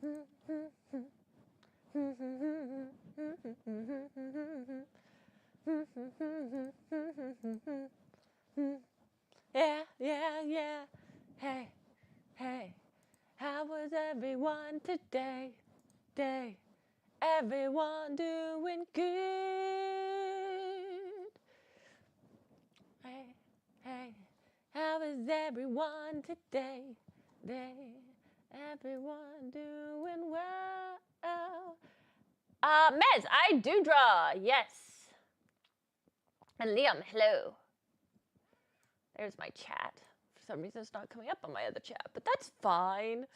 Yeah, yeah, yeah. Hey, hey. How was everyone today? Day. Everyone doing good. Hey, hey. How is everyone today? Day. Everyone doing well. Mez, I do draw. Yes. And Liam, hello. There's my chat. For some reason, it's not coming up on my other chat, but that's fine.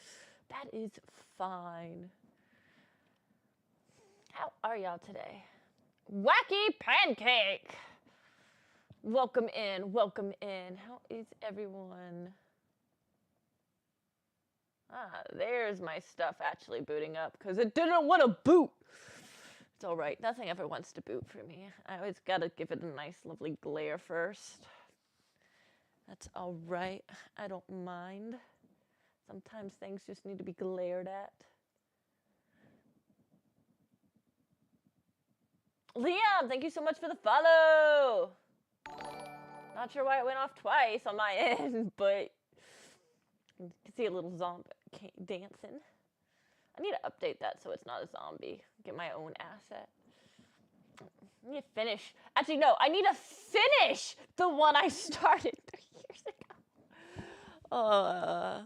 That is fine. How are y'all today? Wacky Pancake! Welcome in, welcome in. How is everyone? There's my stuff actually booting up because it didn't want to boot. It's all right. Nothing ever wants to boot for me. I always got to give it a nice, lovely glare first. That's all right. I don't mind. Sometimes things just need to be glared at. Liam, thank you so much for the follow. Not sure why it went off twice on my end, but you can see a little zombie dancing. I need to update that so it's not a zombie. Get my own asset. I need to finish. Actually, no, I need to finish the one I started 3 years ago.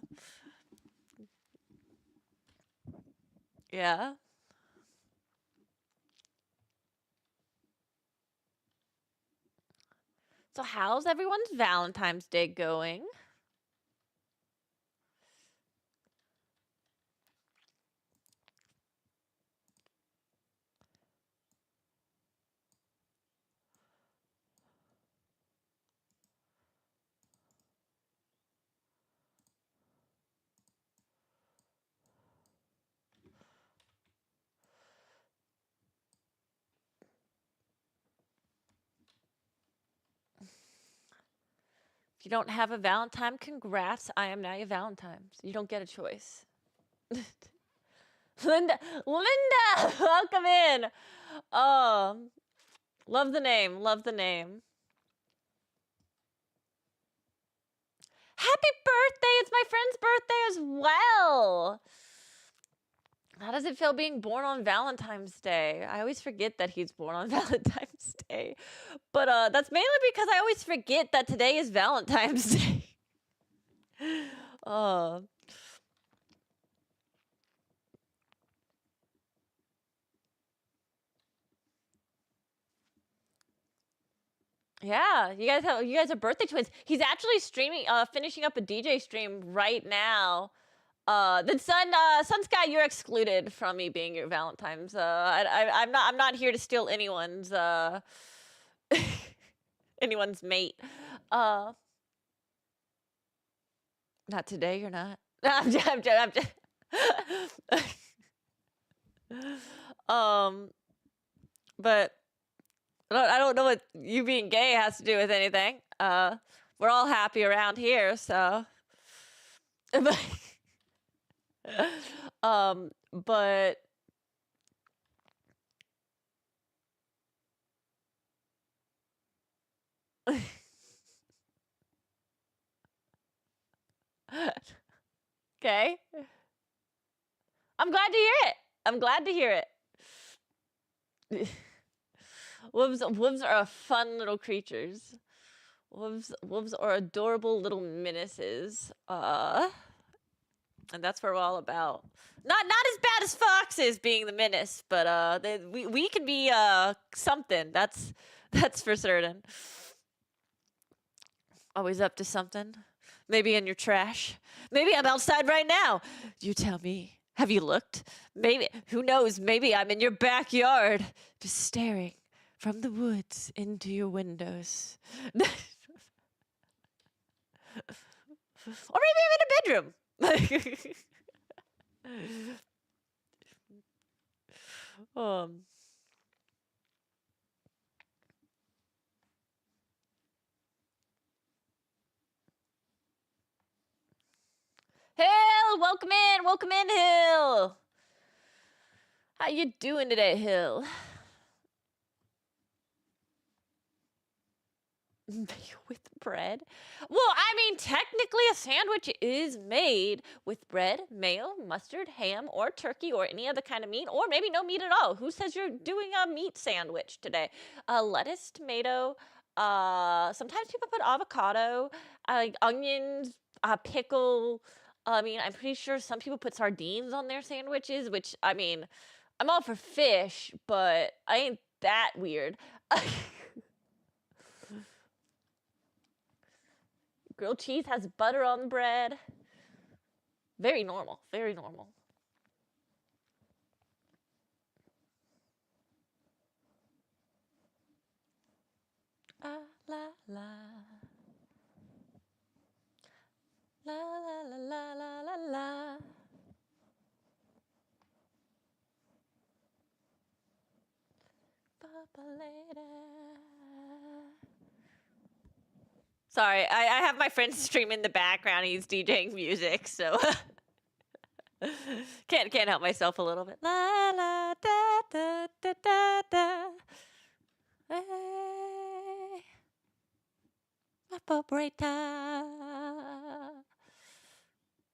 Yeah. So how's everyone's Valentine's Day going? If you don't have a Valentine, congrats. I am now your Valentine. So you don't get a choice. Linda, welcome in. Love the name, love the name. Happy birthday! It's my friend's birthday as well. How does it feel being born on Valentine's Day? I always forget that he's born on Valentine's Day. But that's mainly because I always forget that today is Valentine's Day. Yeah, you guys are birthday twins. He's actually streaming, finishing up a DJ stream right now. Then Sun Sky, you're excluded from me being your Valentine's. I'm not here to steal anyone's anyone's mate. Not today. You're not. I'm just. But I don't know what you being gay has to do with anything. We're all happy around here, so. But okay. I'm glad to hear it. I'm glad to hear it. Wolves are fun little creatures. Wolves are adorable little menaces. And that's what we're all about. Not as bad as foxes being the menace, but we can be something. That's for certain. Always up to something. Maybe in your trash. Maybe I'm outside right now. You tell me. Have you looked? Maybe, who knows? Maybe I'm in your backyard, just staring from the woods into your windows. Or maybe I'm in a bedroom. um. Hill, welcome in, Hill. How you doing today, Hill? With bread? Well, I mean, technically a sandwich is made with bread, mayo, mustard, ham, or turkey, or any other kind of meat, or maybe no meat at all. Who says you're doing a meat sandwich today? Lettuce, tomato, sometimes people put avocado, onions, pickle. I mean, I'm pretty sure some people put sardines on their sandwiches, which, I mean, I'm all for fish, but I ain't that weird. Grilled cheese has butter on the bread. Very normal. Very normal. Ah, la, la. La, la, la, la, la, la, la. Papa later. Sorry, I have my friend stream in the background. He's DJing music, so can't help myself a little bit. La la da da da da da. Hey, operator.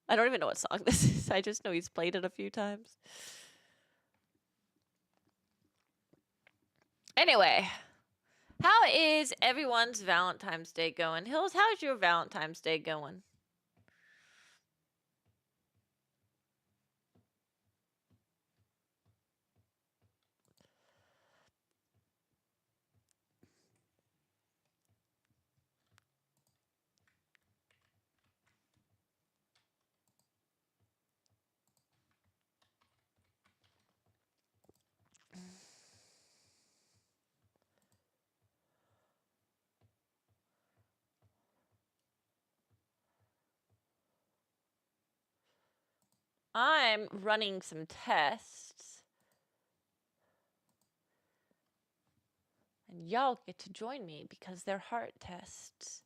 I don't even know what song this is. I just know he's played it a few times. Anyway, how is everyone's Valentine's Day going? Hills, how's your Valentine's Day going? I'm running some tests. And y'all get to join me because they're heart tests.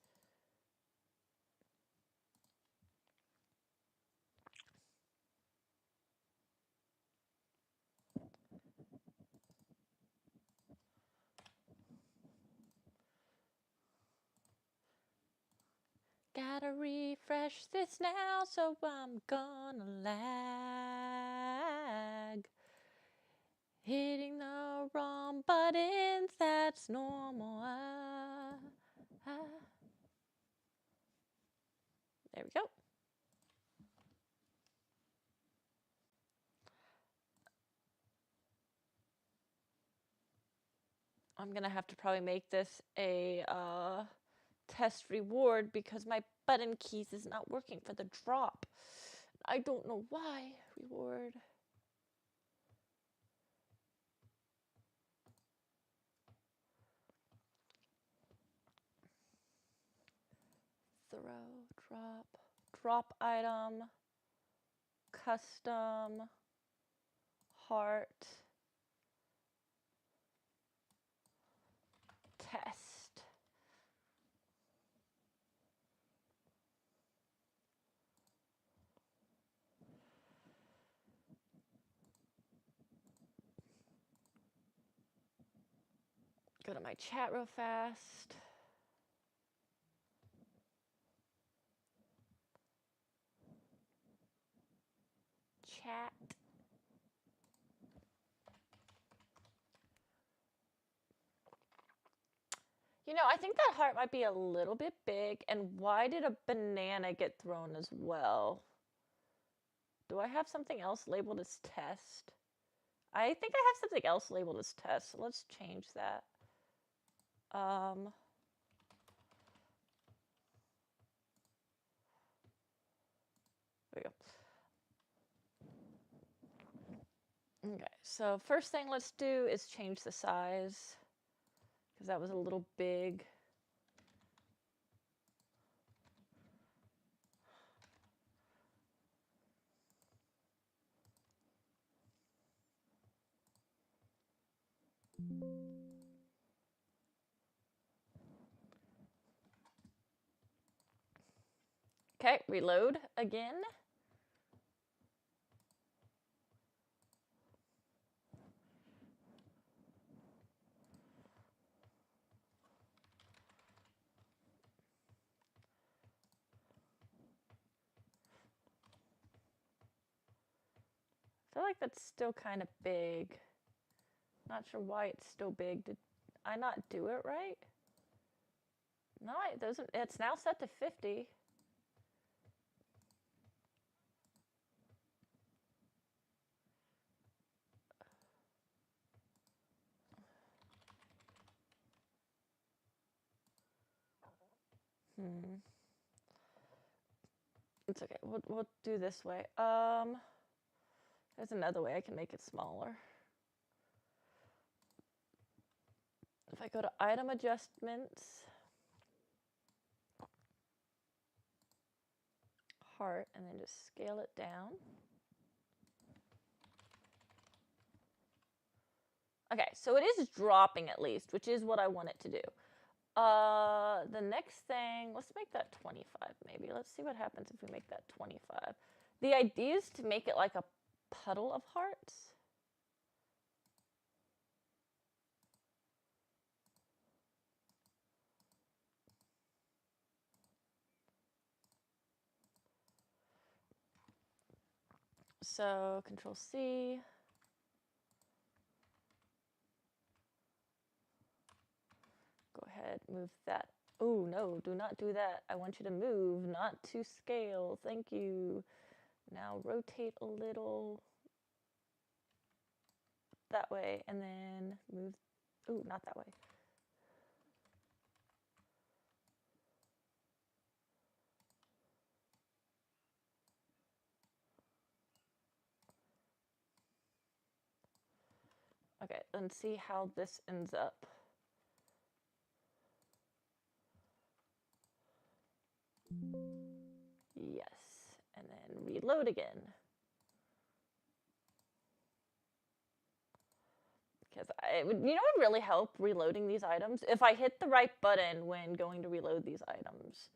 Gotta refresh this now, so I'm gonna lag. Hitting the wrong buttons, that's normal. There we go. I'm gonna have to probably make this a test reward because my button keys is not working for the drop. I don't know why. Reward. Throw, drop item, custom, heart, test. Go to my chat real fast. Chat. You know, I think that heart might be a little bit big. And why did a banana get thrown as well? Do I have something else labeled as test? I think I have something else labeled as test. So let's change that. There we go. Okay, so first thing let's do is change the size because that was a little big. Okay, reload again. feel like that's still kind of big. Not sure why it's still big. Did I not do it right? No, it doesn't. It's now set to 50. It's okay. We'll do this way. There's another way I can make it smaller. If I go to item adjustments, heart, and then just scale it down. Okay, so it is dropping at least, which is what I want it to do. The next thing, let's make that 25 maybe. Let's see what happens if we make that 25. The idea is to make it like a puddle of hearts. So Control C. Go ahead, move that. Oh, no, do not do that. I want you to move, not to scale. Thank you. Now rotate a little that way, and then move. Ooh, not that way. Okay, and see how this ends up. Yes, and then reload again. Because it would, you know, it would really help reloading these items if I hit the right button when going to reload these items.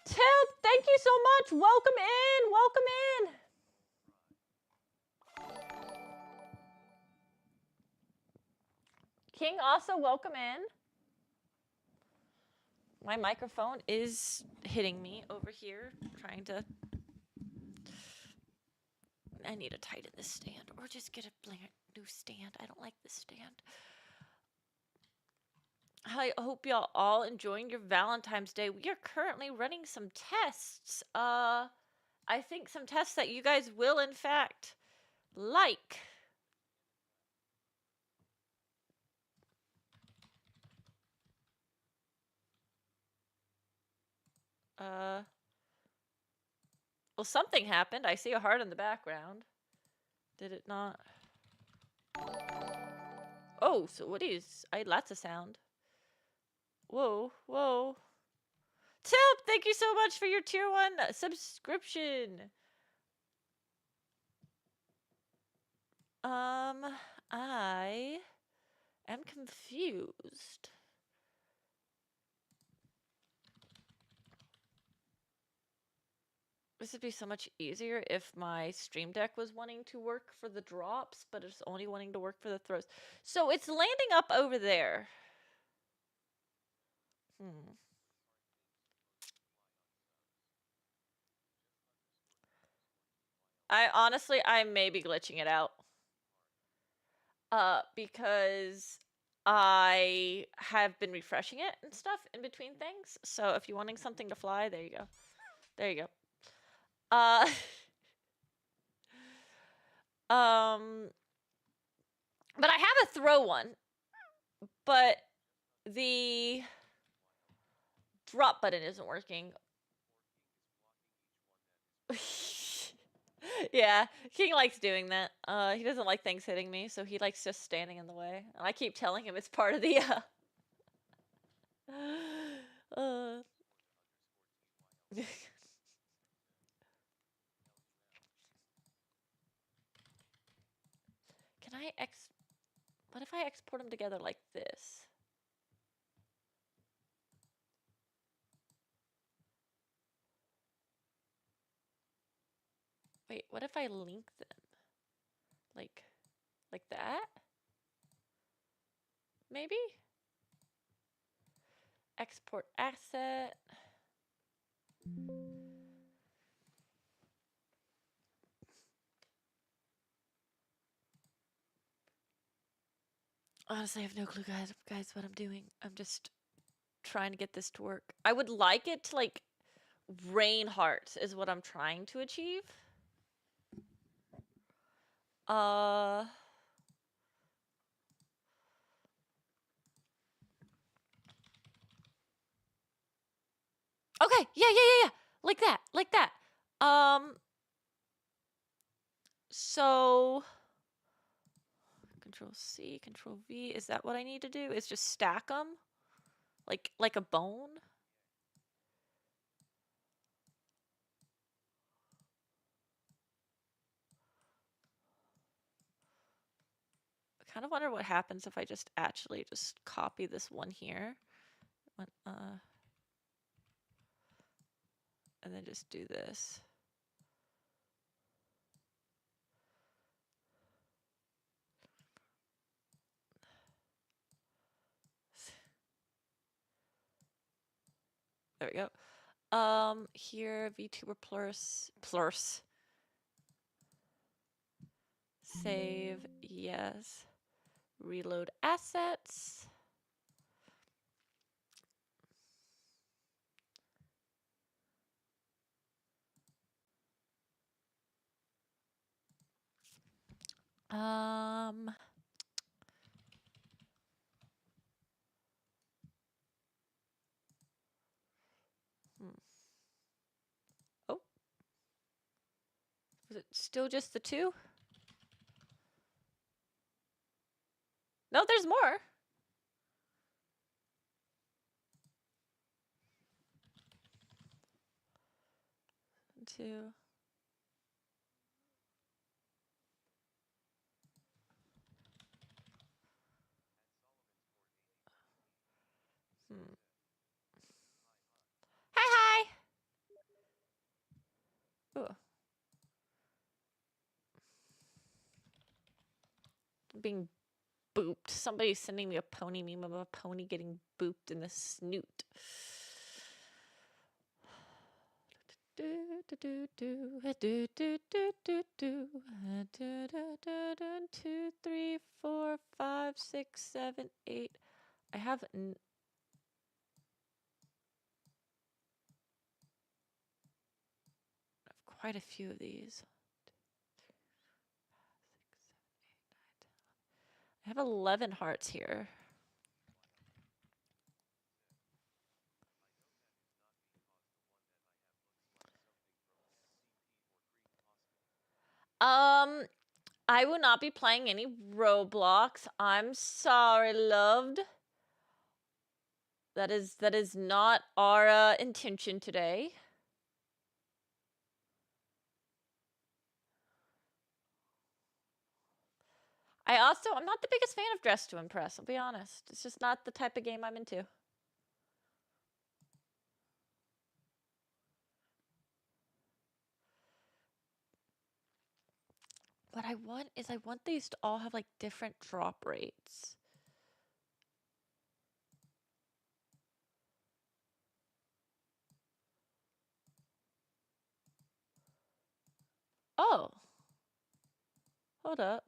Tip, thank you so much. Welcome in. Welcome in. King, also welcome in. My microphone is hitting me over here, trying to. I need to tighten this stand or just get a new stand. I don't like this stand. I hope y'all all enjoying your Valentine's Day. We are currently running some tests. I think some tests that you guys will in fact like. Well, something happened. I see a heart in the background. Did it not? Oh, so what is? That's a sound. Whoa, whoa. Tip, thank you so much for your tier 1 subscription. I am confused. This would be so much easier if my Stream Deck was wanting to work for the drops, but it's only wanting to work for the throws. So it's landing up over there. I may be glitching it out. Because I have been refreshing it and stuff in between things. So if you're wanting something to fly, there you go. There you go. But I have a throw one, but the drop button isn't working. Yeah, King likes doing that. He doesn't like things hitting me, so he likes just standing in the way. And I keep telling him it's part of the Can I what if I export them together like this? Wait, what if I link them? Like that? Maybe? Export asset. Honestly, I have no clue, guys, what I'm doing. I'm just trying to get this to work. I would like it to, like, rain hearts is what I'm trying to achieve. Uh... Okay, yeah. Like that, like that. So... Control C, Control V. Is that what I need to do? Is just stack them? Like a bone? I kind of wonder what happens if I just actually just copy this one here. And then just do this. There we go. Here, VTuber plus. Save, yes. Reload assets. Oh. Was it still just the two? No, there's more. Two. Hi. Ooh. Being booped. Somebody's sending me a pony meme of a pony getting booped in the snoot. Two, three, four, five, six, 7, 8. I have quite a few of these. I have 11 hearts here. I will not be playing any Roblox. I'm sorry, loved. That is not our intention today. I'm not the biggest fan of Dress to Impress, I'll be honest. It's just not the type of game I'm into. What I want is I want these to all have like different drop rates. Oh. Hold up.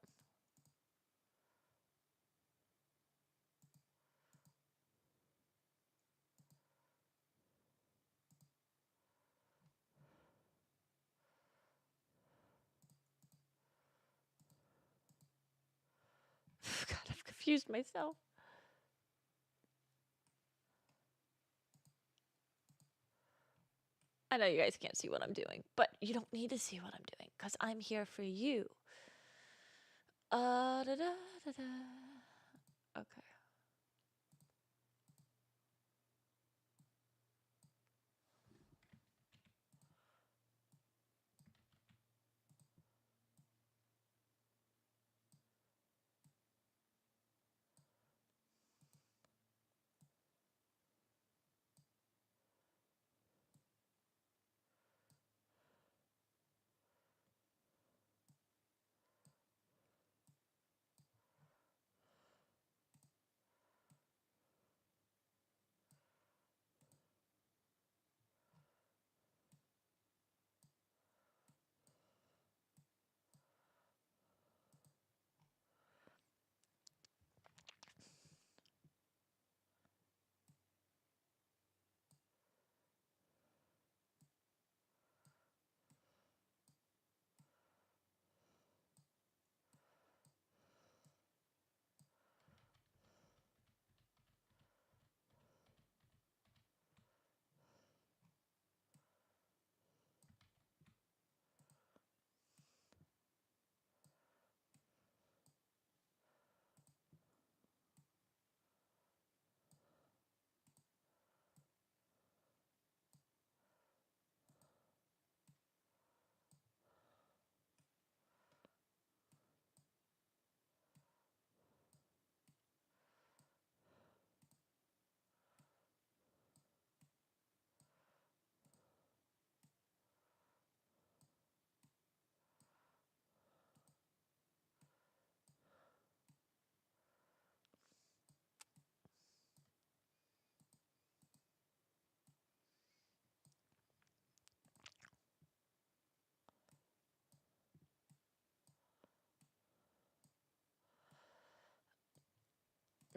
God, I've confused myself. I know you guys can't see what I'm doing, but you don't need to see what I'm doing because I'm here for you. Da, da, da, da. Okay.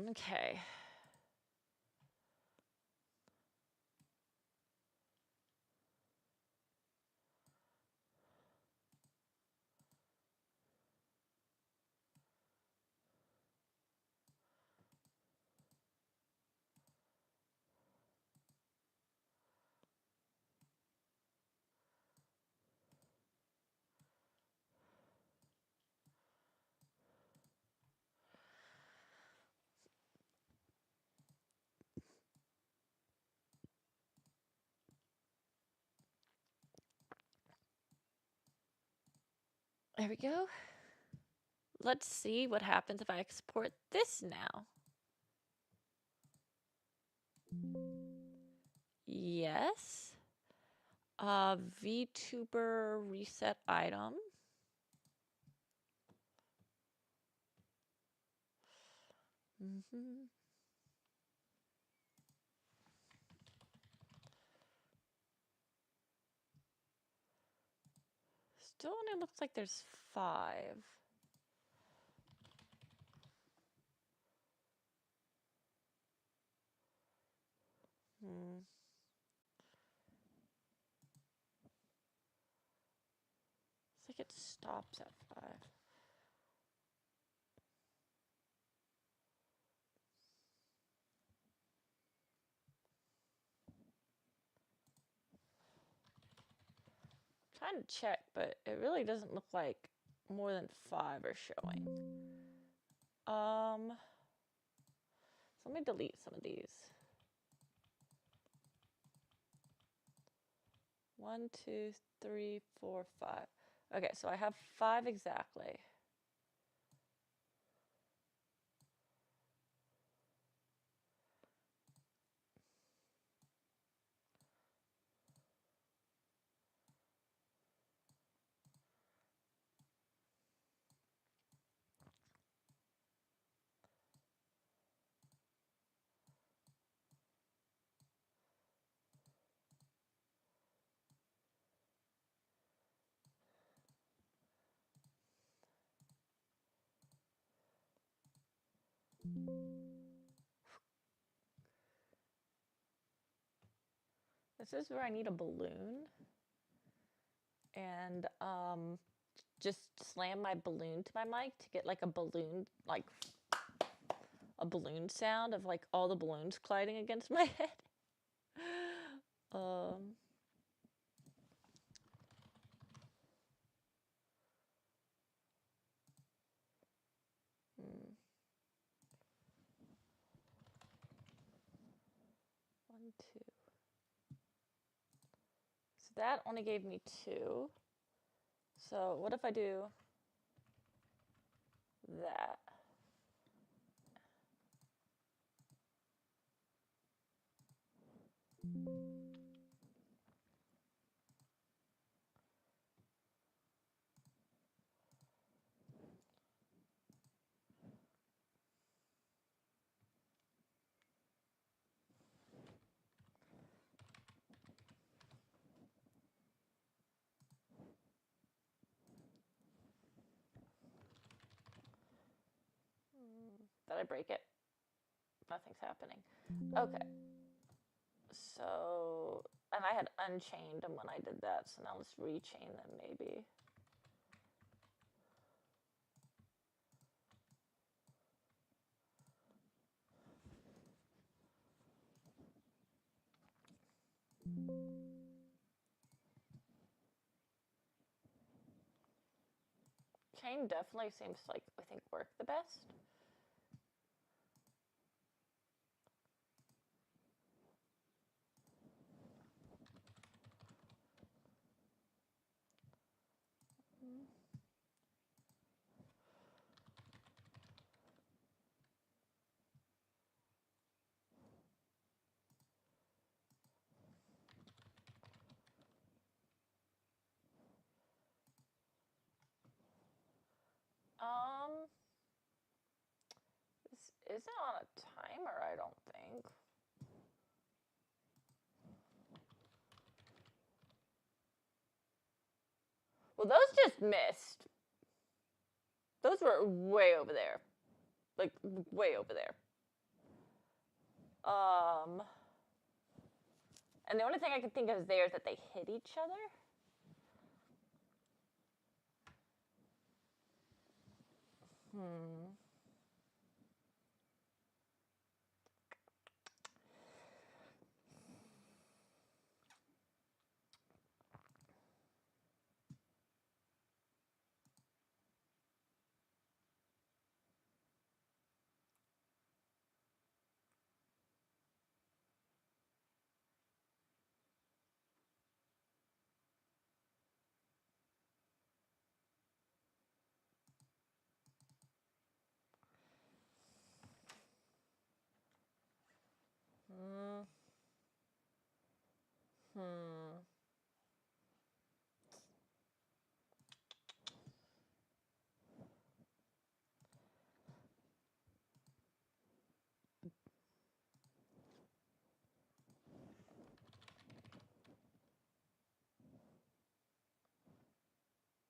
Okay. There we go. Let's see what happens if I export this now. Yes. VTuber reset item. Still only looks like there's 5. It's like it stops at 5. Trying to check, but it really doesn't look like more than 5 are showing. So let me delete some of these. 1, 2, 3, 4, 5. Okay, so I have 5 exactly. This is where I need a balloon. And just slam my balloon to my mic to get like a balloon, like a balloon sound of like all the balloons colliding against my head. um, hmm. 1, 2. So that only gave me 2. So what if I do that? Did I break it? Nothing's happening. Okay. So, and I had unchained them when I did that, so now let's rechain them maybe. Chain definitely seems to, like, I think, work the best. This isn't on a timer, I don't think. Well, those just missed. Those were way over there. Like, way over there. And the only thing I can think of there is that they hit each other.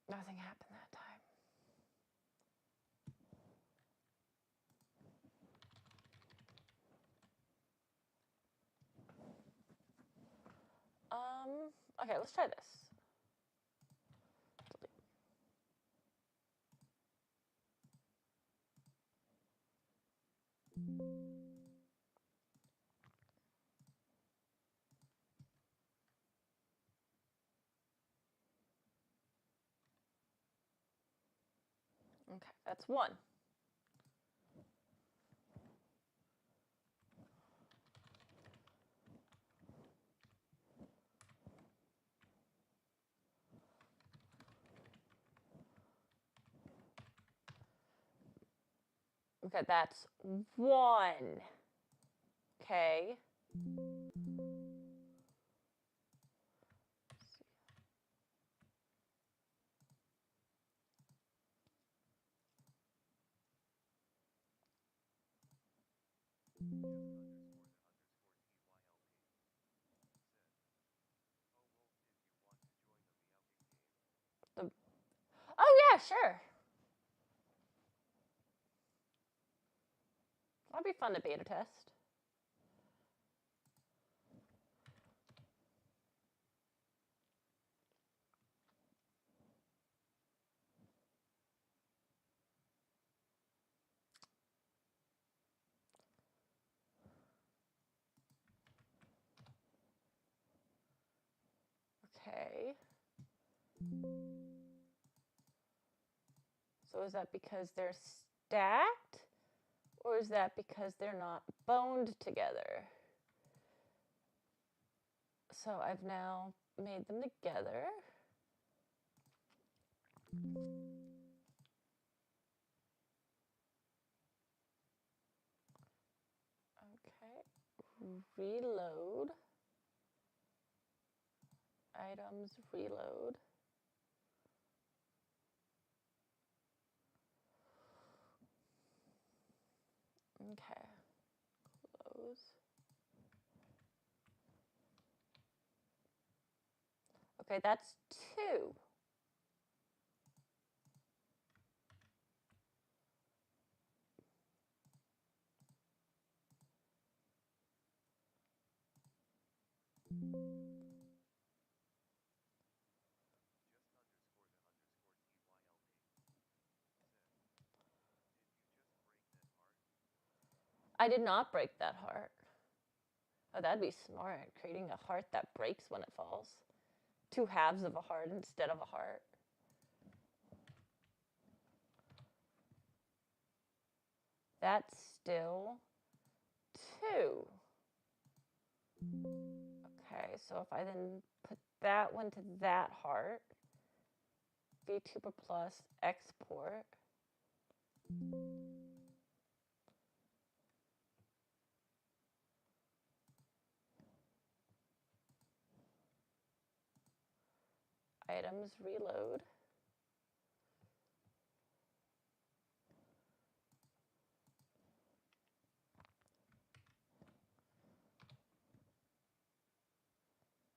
Nothing happened that time. Okay, let's try this. Okay, that's 1. Okay, that's 1. Okay. Oh yeah, sure. That'd be fun to beta test. Okay. So is that because they're stacked? Or is that because they're not boned together? So I've now made them together. Okay. Reload. Items, reload. Okay. Close. Okay, that's 2. I did not break that heart. Oh, that'd be smart, creating a heart that breaks when it falls. 2 halves of a heart instead of a heart. That's still 2. Okay, so if I then put that one to that heart, VTuber plus export. Items, reload.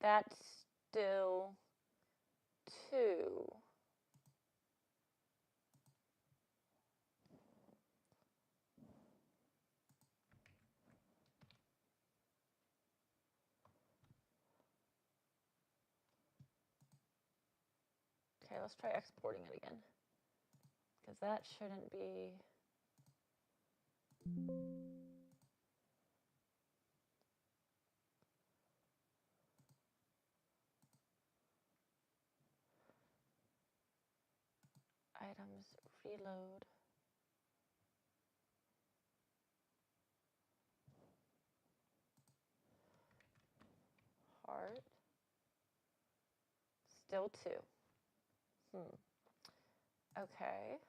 That's still 2. Okay, let's try exporting it again. Because that shouldn't be... Items, reload. Heart. Still 2. Okay.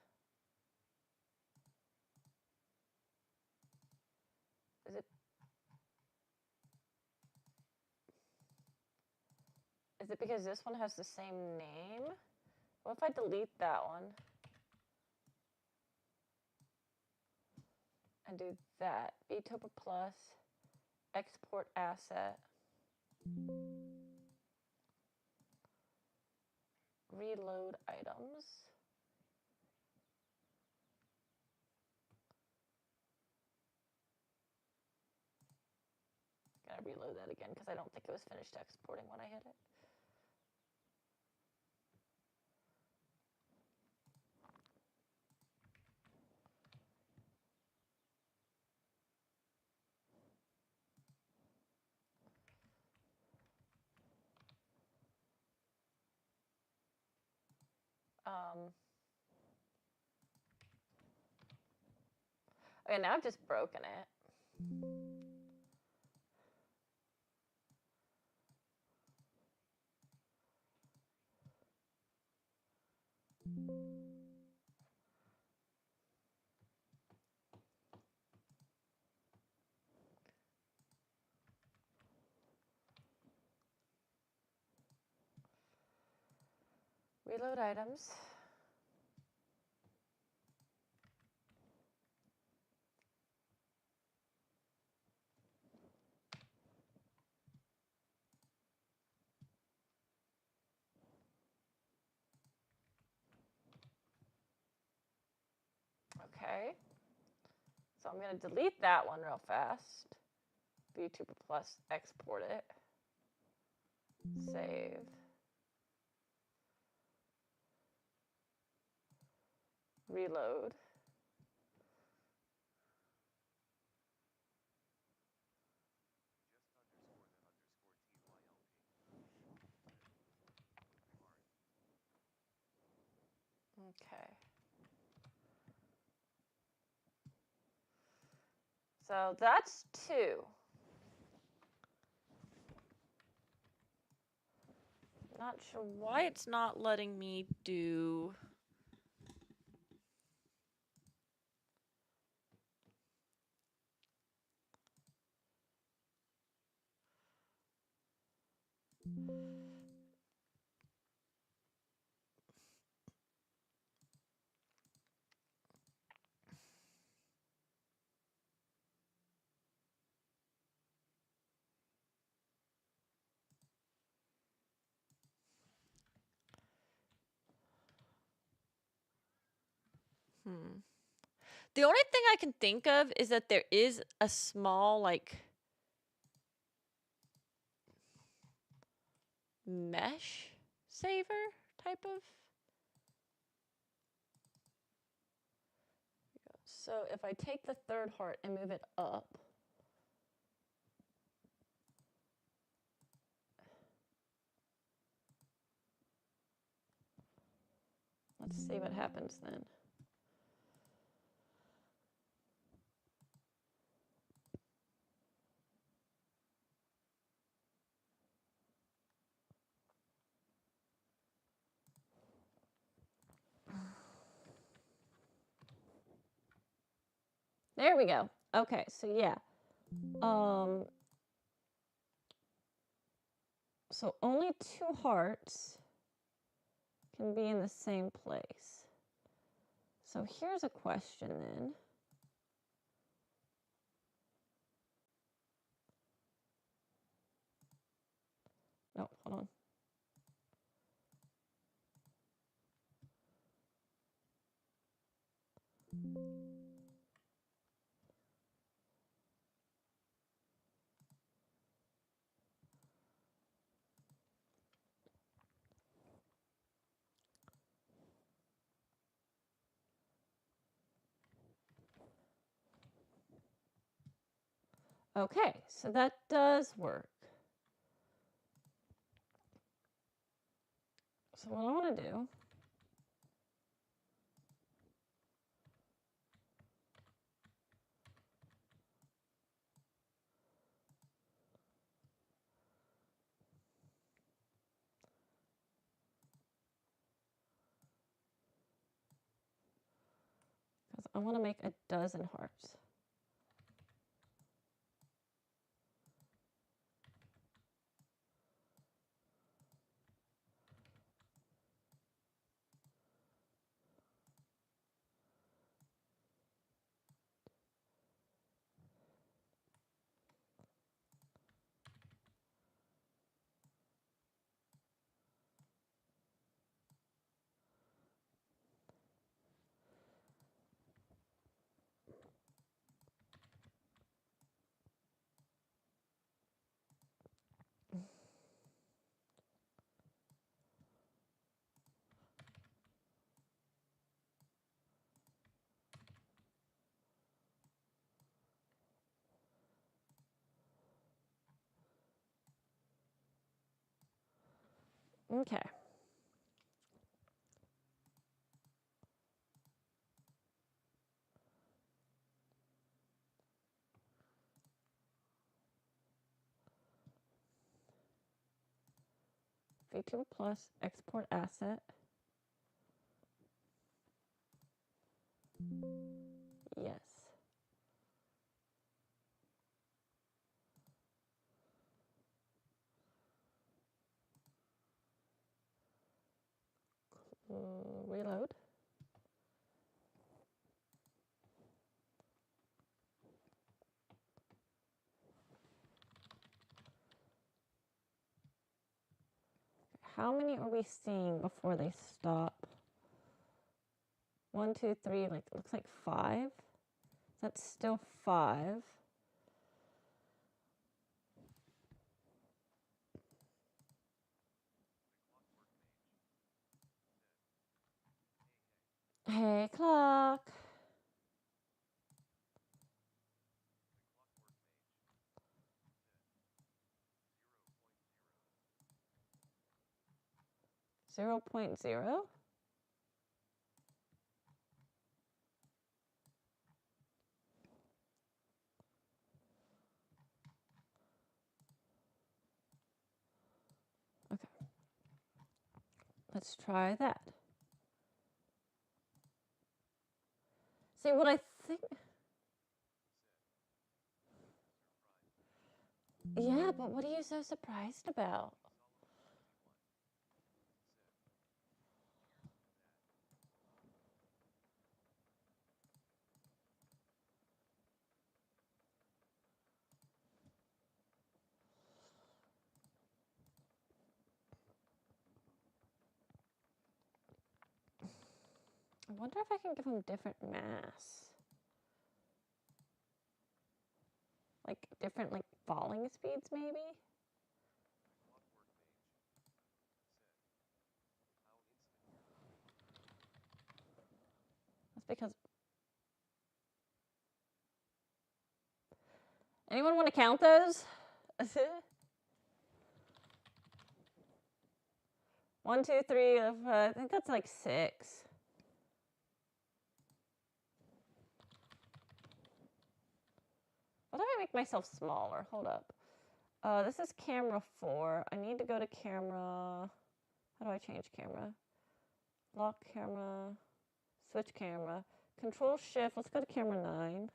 Is it because this one has the same name? What if I delete that one? And do that. Btopa plus, export asset. Reload items. Gotta reload that again because I don't think it was finished exporting when I hit it. Okay, now I've just broken it. Reload items. Okay. So I'm going to delete that one real fast. Btopa plus, export it. Save. Reload. Okay. So that's 2. Not sure why it's not letting me do... The only thing I can think of is that there is a small, like, mesh saver type of... So if I take the 3rd heart and move it up, let's see what happens then. There we go. Okay, so yeah. So only 2 hearts can be in the same place. So here's a question then. No, hold on. Okay, so that does work. So what I want to do is I want to make a dozen hearts. Okay. VTuber Plus, export asset. Yes. Reload. How many are we seeing before they stop? 1, 2, 3, like it looks like 5. That's still 5. Hey, clock. Zero point zero. Okay. Let's try that. See what I think. Yeah, but what are you so surprised about? I wonder if I can give him different mass. Like different like falling speeds maybe? That's because anyone want to count those? 1, 2, 3, I think that's like 6. Why do I make myself smaller? Hold up. This is camera 4. I need to go to camera. How do I change camera? Lock camera. Switch camera. Control shift. Let's go to camera 9.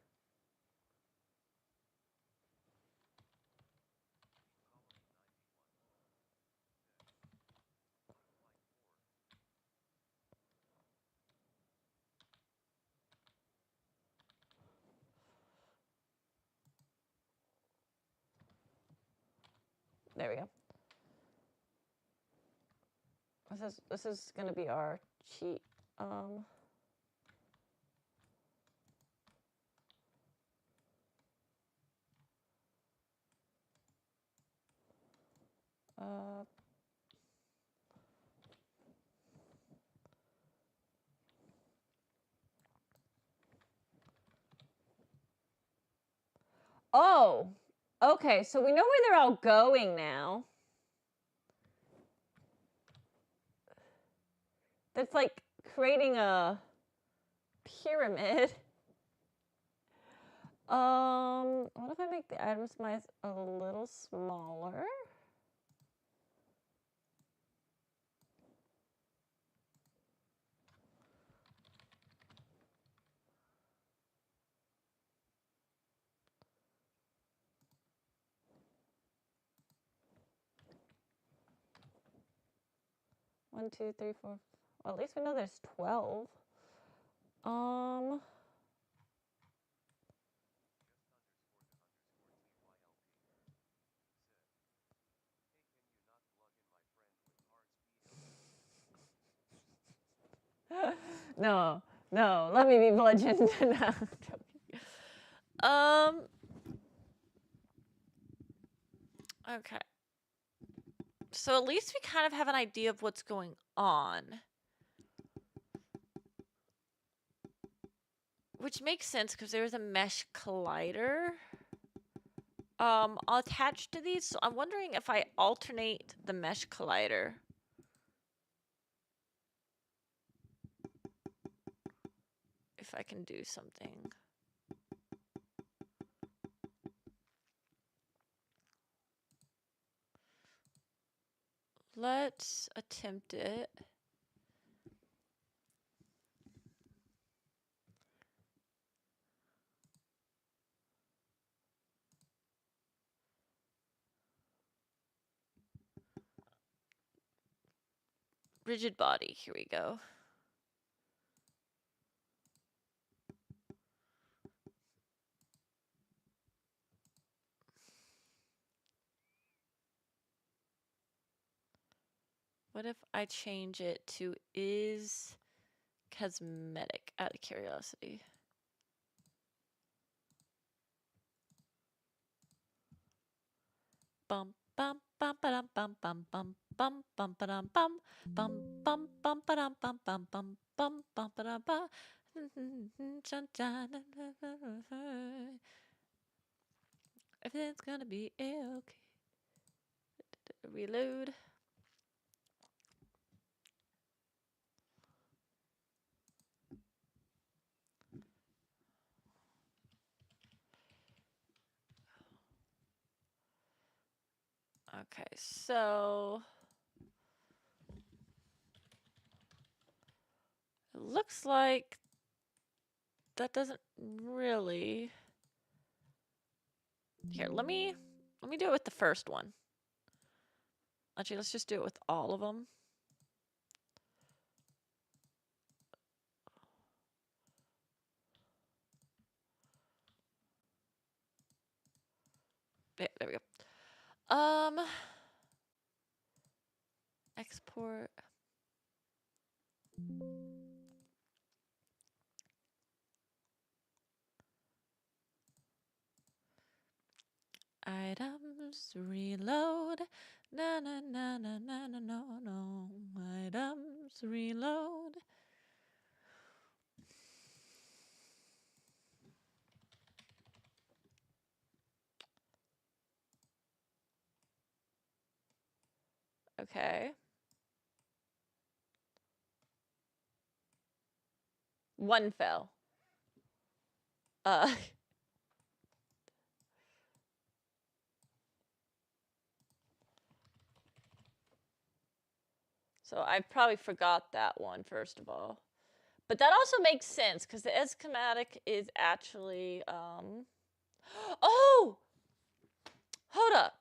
There we go. This is gonna be our cheat. Uh, oh, Okay, so we know where they're all going now. That's like creating a pyramid. What if I make the item size a little smaller? One, two, three, four. Well, at least we know there's 12. No, no, let me be bludgeoned. No, I'm joking. Okay. So at least we kind of have an idea of what's going on. Which makes sense because there's a mesh collider attached to these. So I'm wondering if I alternate the mesh collider. If I can do something. Let's attempt it. Rigid body, here we go. What if I change it to is cosmetic out of curiosity? Bum bum bum ba bum bum bum bum bum ba bum bum bum bum ba bum bum bum bum bum ba ba. Everything's gonna be okay. Reload. Okay, so it looks like that doesn't really. Here, let me do it with the first one. Actually, let's just do it with all of them. Yeah, there we go. Export. Items, reload. Na na na na na na no no. Items, reload. Okay. One fell. So I probably forgot that one, first of all. But that also makes sense, because the schematic is actually, Oh! Hold up.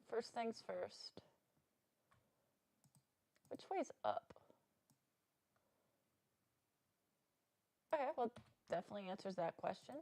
First things first. Which way's up? Okay, well, definitely answers that question.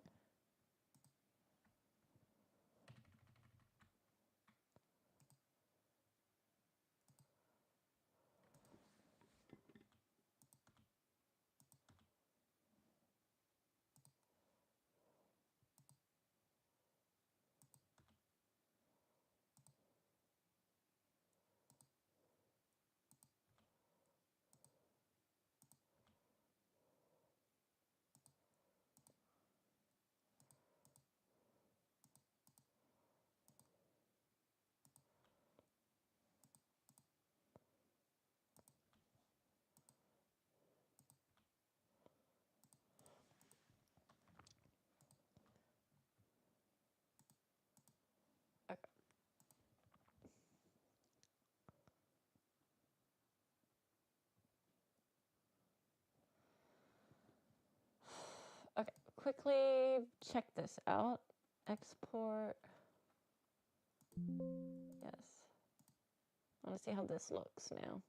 Okay, quickly check this out. Export. Yes. I want to see how this looks now.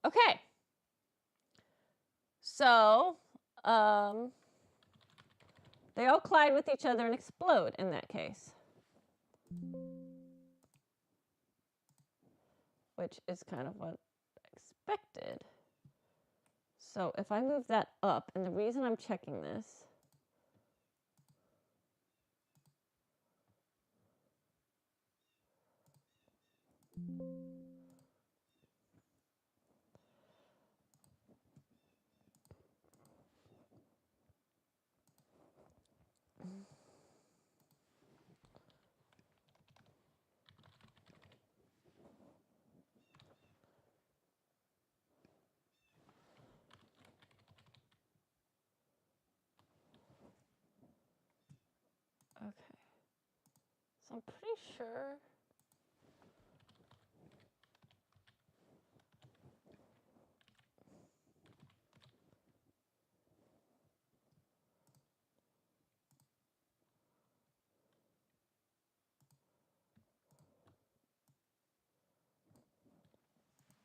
Okay. So, they all collide with each other and explode in that case. Which is kind of what I expected. So if I move that up, and the reason I'm checking this, okay. So I'm pretty sure.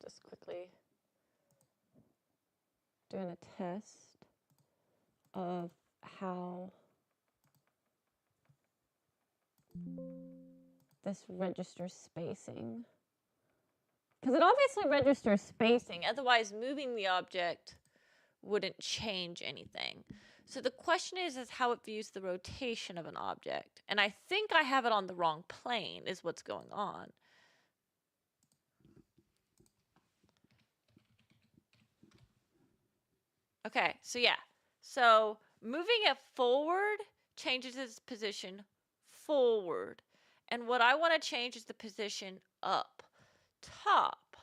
Just quickly doing a test of how this registers spacing. Because it obviously registers spacing, otherwise moving the object wouldn't change anything. So the question is how it views the rotation of an object. And I think I have it on the wrong plane is what's going on. Okay, so yeah. So moving it forward changes its position forward. And what I want to change is the position up top.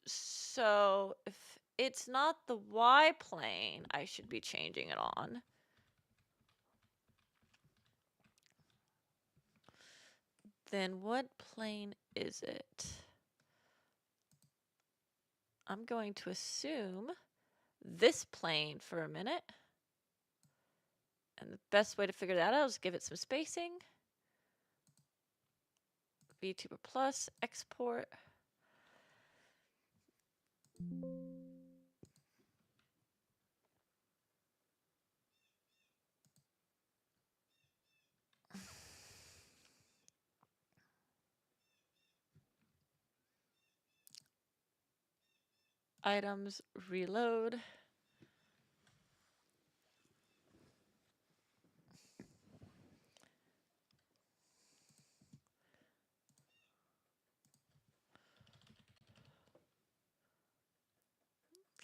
So if it's not the Y plane, I should be changing it on. Then what plane is it? I'm going to assume this plane for a minute. And the best way to figure that out is give it some spacing. VTuber plus, export. Items, reload.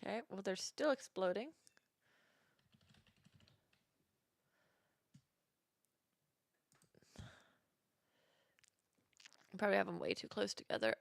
Okay, well, they're still exploding. Probably have them way too close together.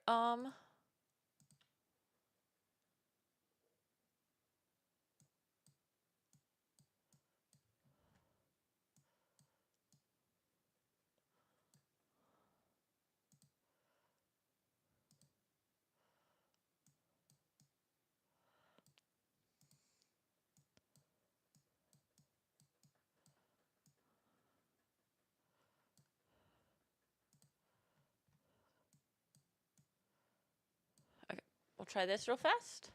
We'll try this real fast.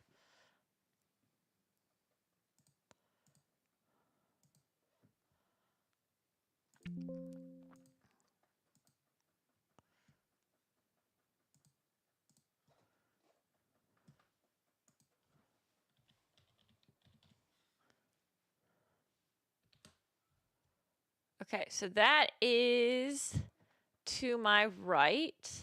Okay, so that is to my right.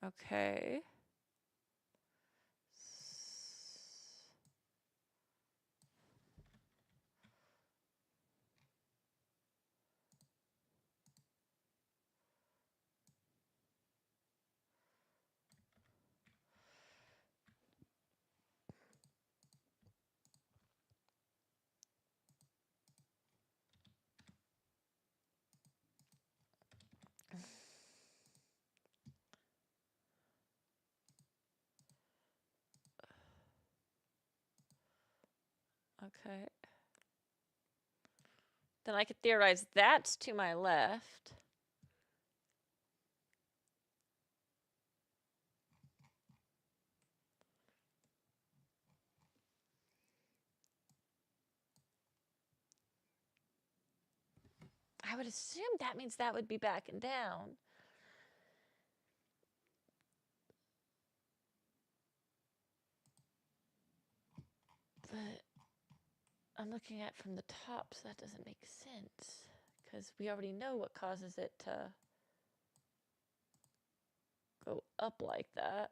Okay. Okay. Then I could theorize that's to my left. I would assume that means that would be back and down. But I'm looking at from the top, so that doesn't make sense. Because we already know what causes it to go up like that.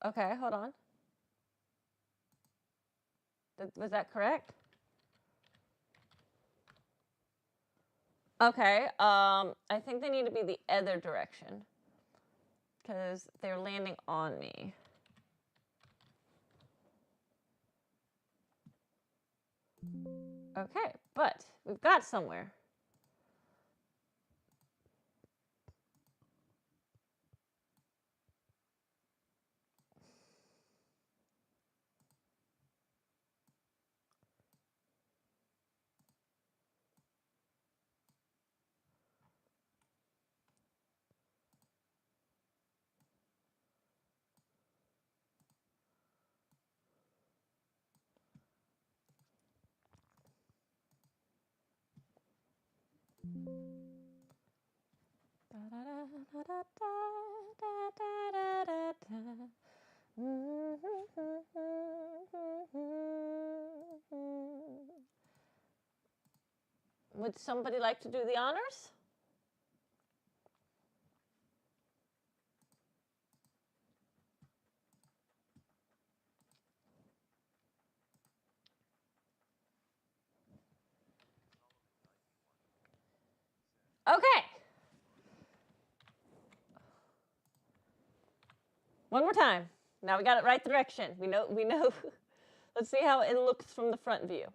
Okay, hold on. Was that correct? Okay, I think they need to be the other direction because they're landing on me. Okay, but we've got somewhere. Would somebody like to do the honors? Okay. One more time. Now we got it right direction. We know. Let's see how it looks from the front view.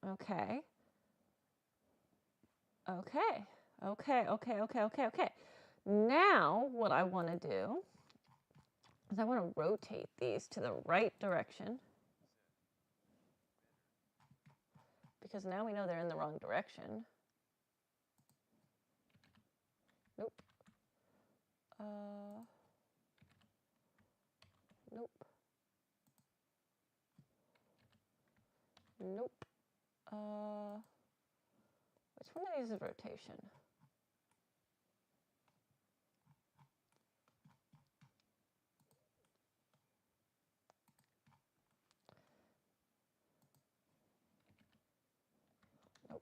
Okay. Okay. Now what I want to do is I want to rotate these to the right direction because now we know they're in the wrong direction. Nope. Nope. Nope. Which one of these is rotation? Nope.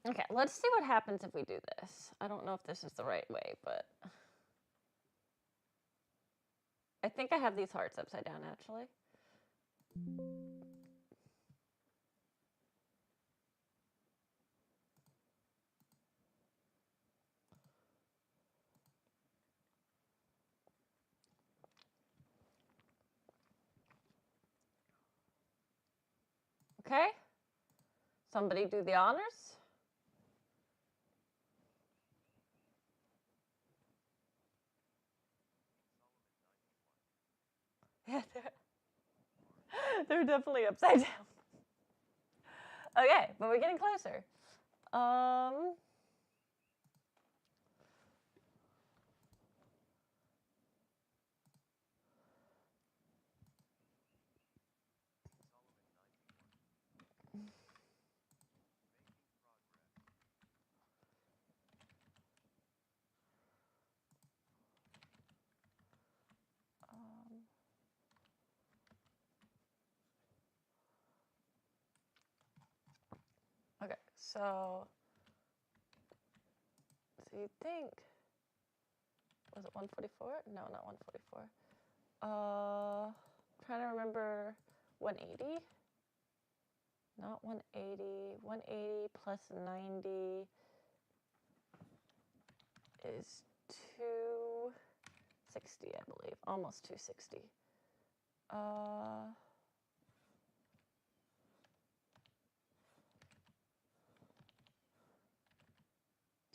Okay, let's see what happens if we do this. I don't know if this is the right way, but I think I have these hearts upside down, actually. Okay. Somebody do the honors. Yeah, they're definitely upside down. Okay, but we're getting closer. Okay, so you think, was it 144? No, not 144. Trying to remember 180. Not 180. 180 plus 90 is 260, I believe. Almost 260.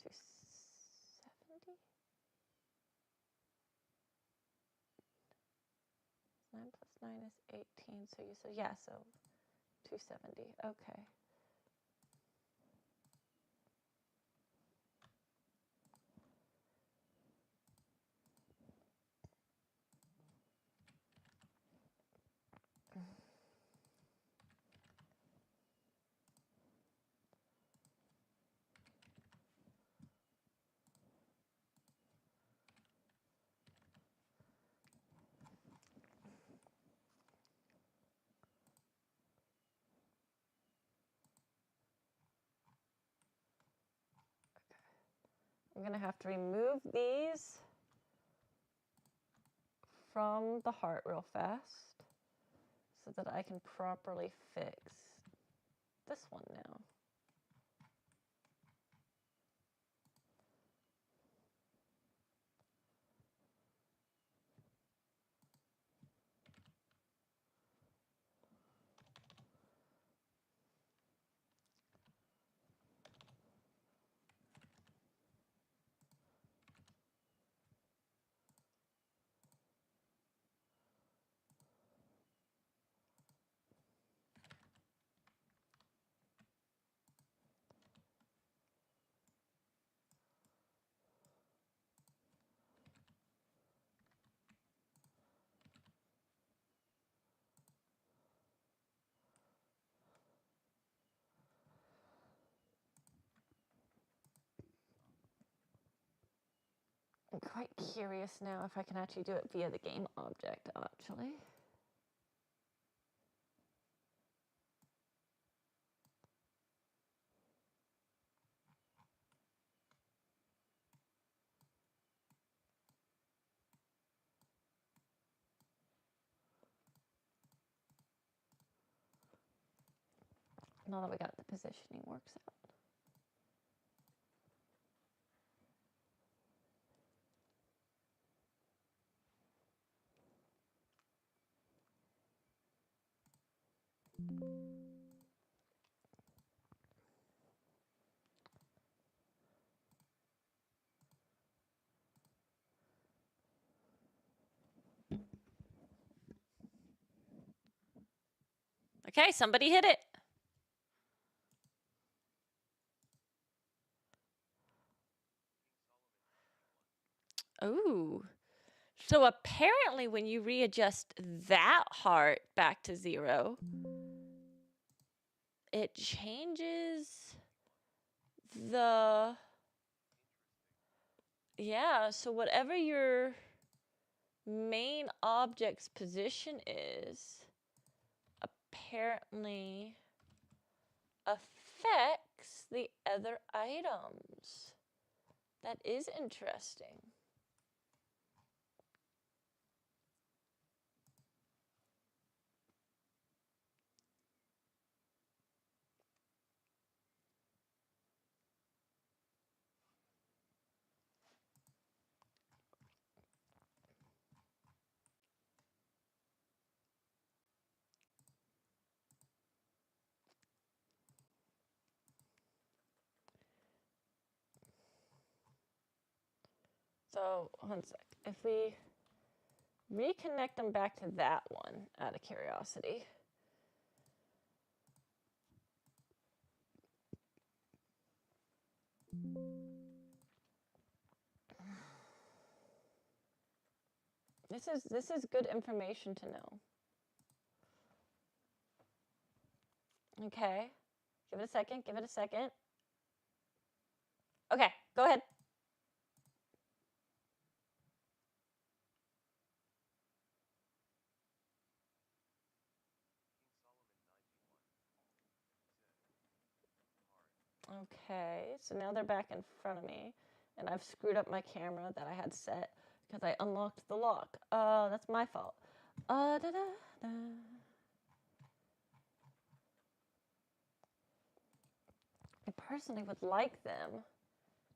270? 9 plus 9 is 18. So you said, yeah, so 270. Okay. I'm going to have to remove these from the heart real fast so that I can properly fix this one now. I'm quite curious now if I can actually do it via the game object, actually. Now that we got the positioning works out. Okay, somebody hit it. Ooh. So apparently when you readjust that heart back to 0, it changes the... Yeah, so whatever your main object's position is, apparently affects fix the other items. That is interesting. So, one sec. If we reconnect them back to that one out of curiosity. This is good information to know. Okay. Give it a second. Give it a second. Okay, go ahead. Okay, so now they're back in front of me, and I've screwed up my camera that I had set because I unlocked the lock. That's my fault. Da da da. I personally would like them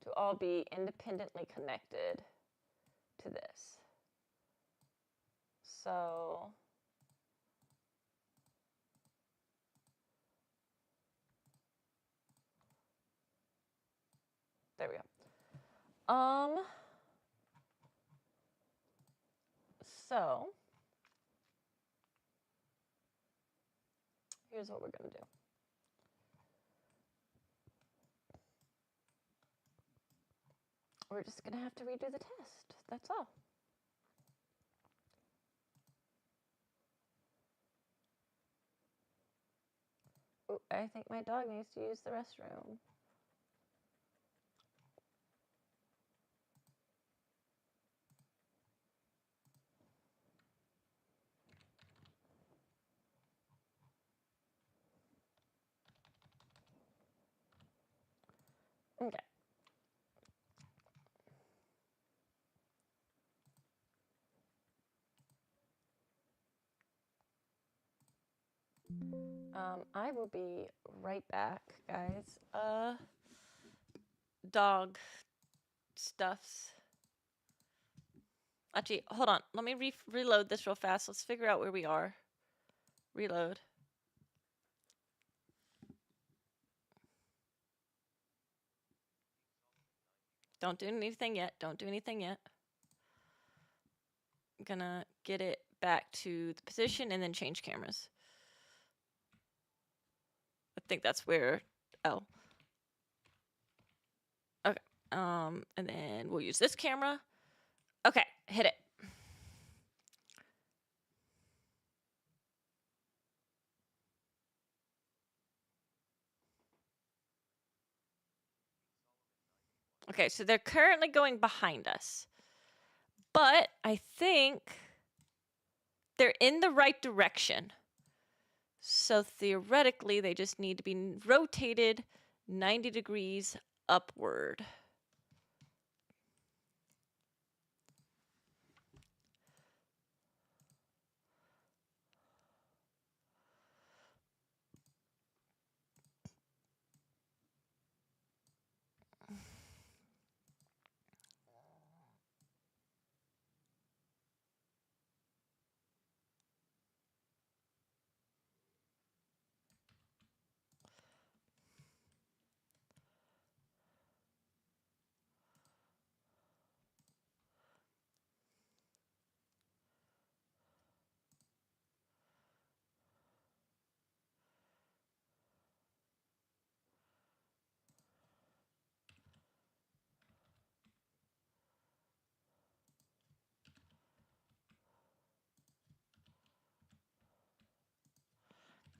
to all be independently connected to this. So there we go. So here's what we're gonna do. We're just gonna have to redo the test. That's all. Ooh, I think my dog needs to use the restroom. Okay. I will be right back, guys. Dog stuffs. Actually, hold on. Let me reload this real fast. Let's figure out where we are. Reload. Don't do anything yet. Don't do anything yet. I'm gonna get it back to the position and then change cameras. I think that's where, oh. Okay, and then we'll use this camera. Okay, hit it. Okay, so they're currently going behind us. But I think they're in the right direction. So theoretically, they just need to be rotated 90 degrees upward.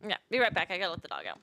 Yeah, be right back. I gotta let the dog out.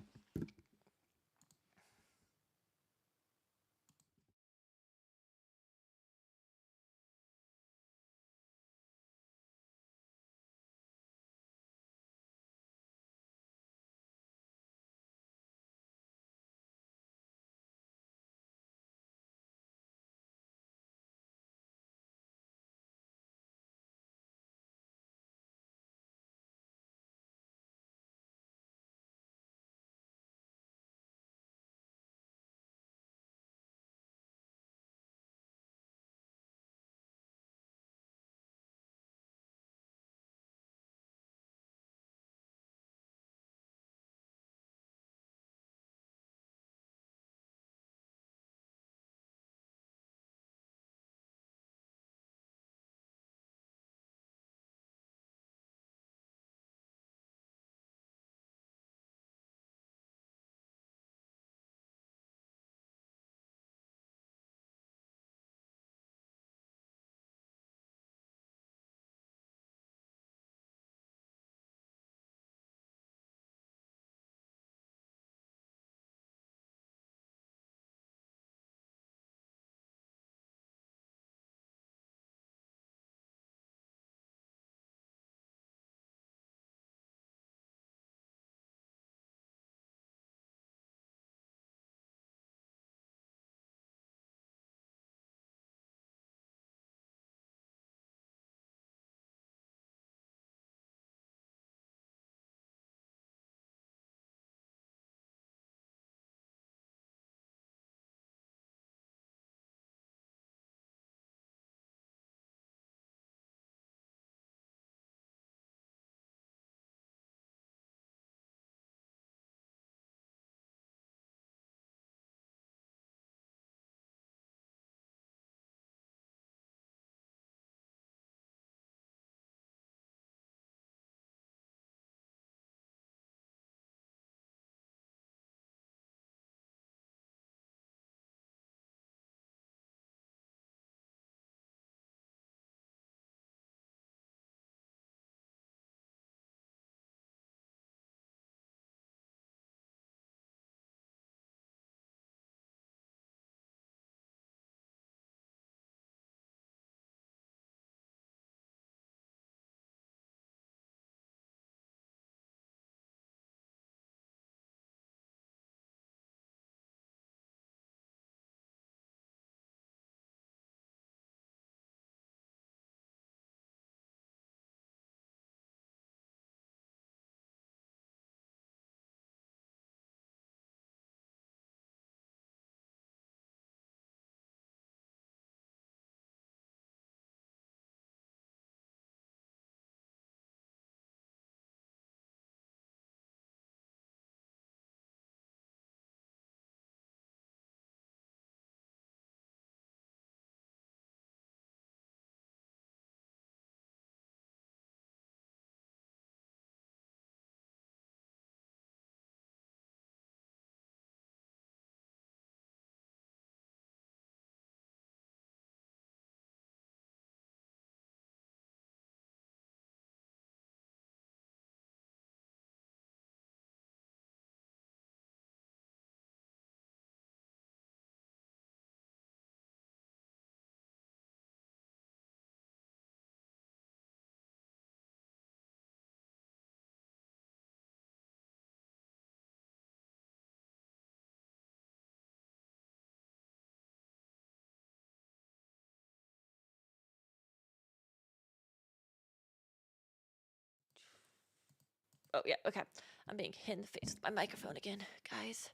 Oh, yeah, okay. I'm being hit in the face with my microphone again, guys.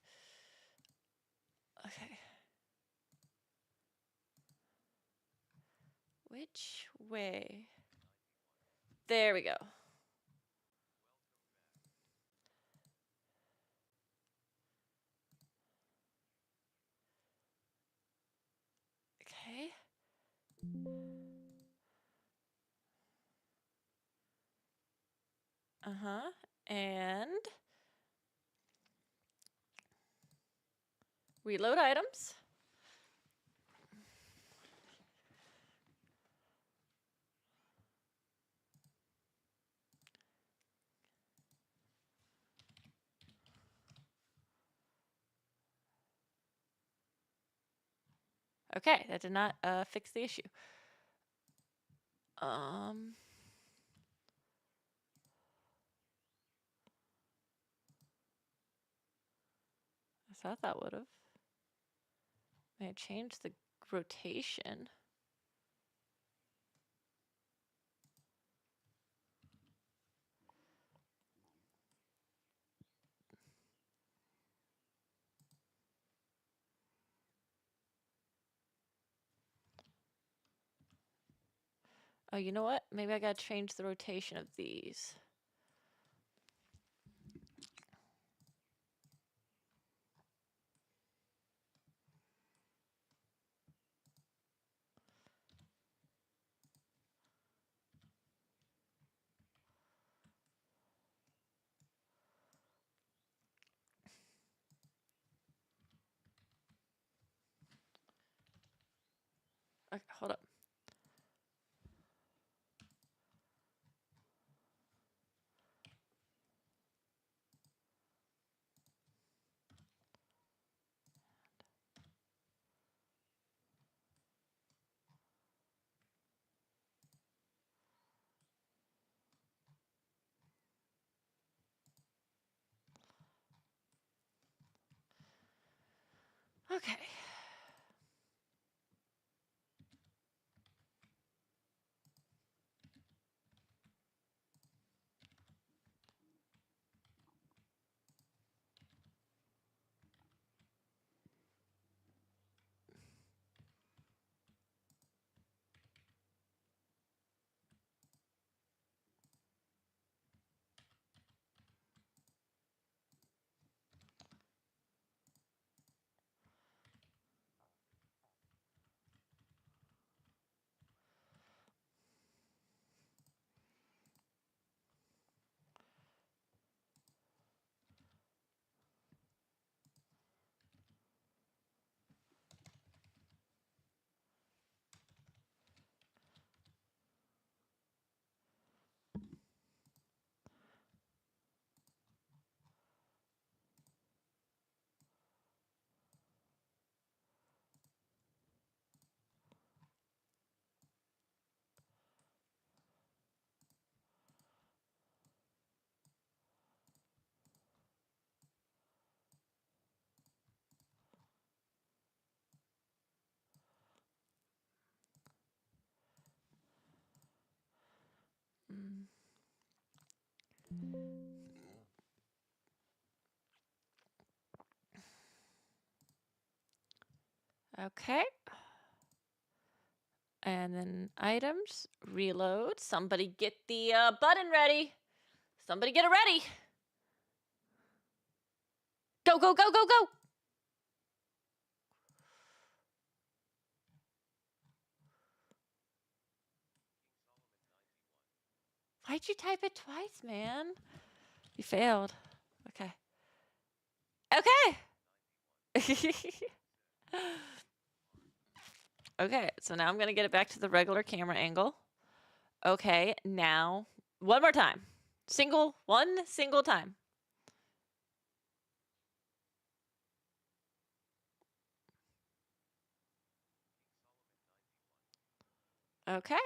Okay. Which way? There we go. Okay. Uh-huh. And reload items. Okay, that did not fix the issue. I thought that would have. May have changed the rotation. Oh, you know what? Maybe I gotta change the rotation of these. Okay, hold up. Okay. Mm. Okay. And then items, reload. Somebody get the button ready. Somebody get it ready. Go, go, go, go, go. Why'd you type it twice, man? You failed. Okay. Okay. Okay, so now I'm going to get it back to the regular camera angle. Okay, now one more time. One single time. Okay.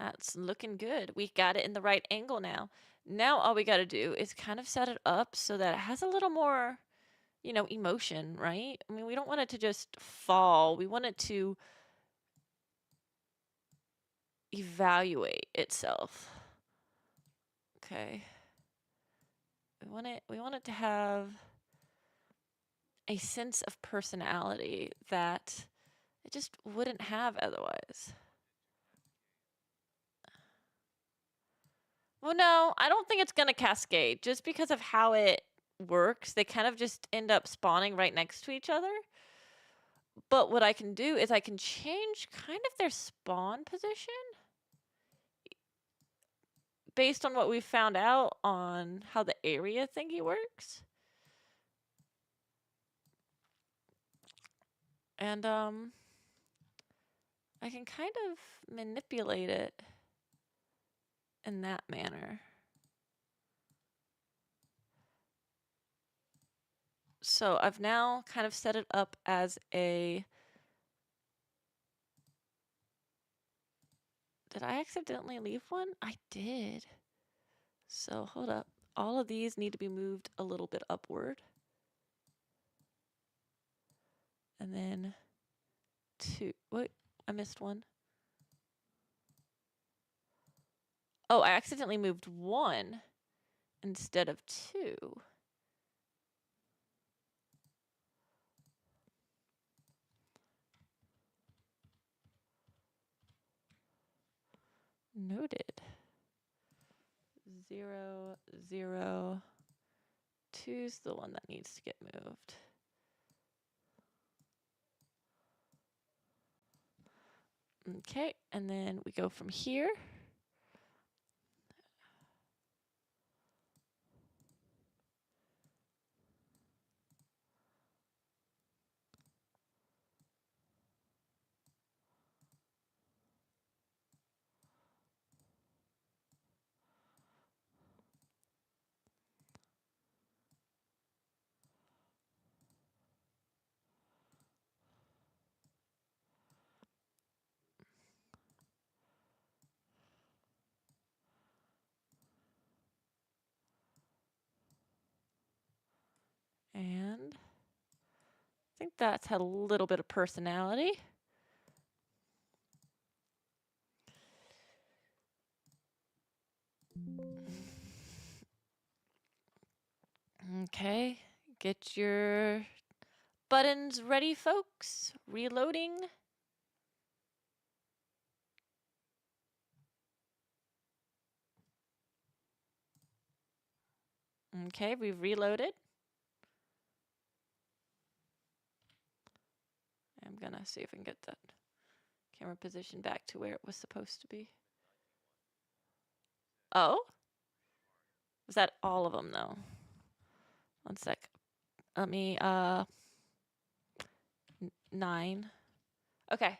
That's looking good. We got it in the right angle now. Now all we got to do is kind of set it up so that it has a little more, you know, emotion, right? I mean, we don't want it to just fall. We want it to evaluate itself. Okay. We want it to have a sense of personality that it just wouldn't have otherwise. Well, no, I don't think it's going to cascade just because of how it works. They kind of just end up spawning right next to each other. But what I can do is I can change kind of their spawn position based on what we found out on how the area thingy works. And I can kind of manipulate it in that manner. So I've now kind of set it up as a... Did I accidentally leave one? I did. So hold up. All of these need to be moved a little bit upward. And then two. Wait, I missed one. Oh, I accidentally moved one instead of two. Noted. 0, 0, 2's the one that needs to get moved. Okay, and then we go from here. And I think that's had a little bit of personality. Okay, get your buttons ready, folks. Reloading. Okay, we've reloaded. I'm gonna see if I can get that camera position back to where it was supposed to be. Oh? Was that all of them, though? One sec. Let me, 9. Okay.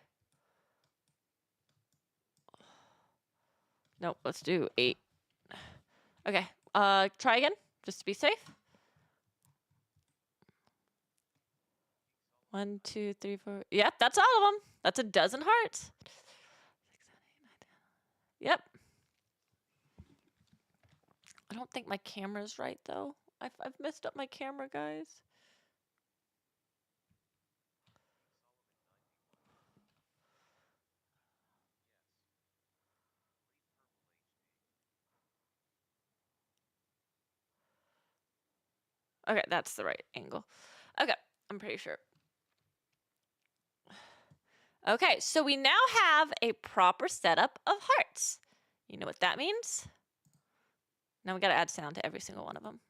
Nope, let's do 8. Okay, try again, just to be safe. 1, 2, 3, 4. Yep, that's all of them. That's a dozen hearts. 6, 7, 8, 9, 10. Yep. I don't think my camera's right, though. I've messed up my camera, guys. Okay, that's the right angle. Okay, I'm pretty sure. Okay, so we now have a proper setup of hearts. You know what that means? Now we gotta add sound to every single one of them.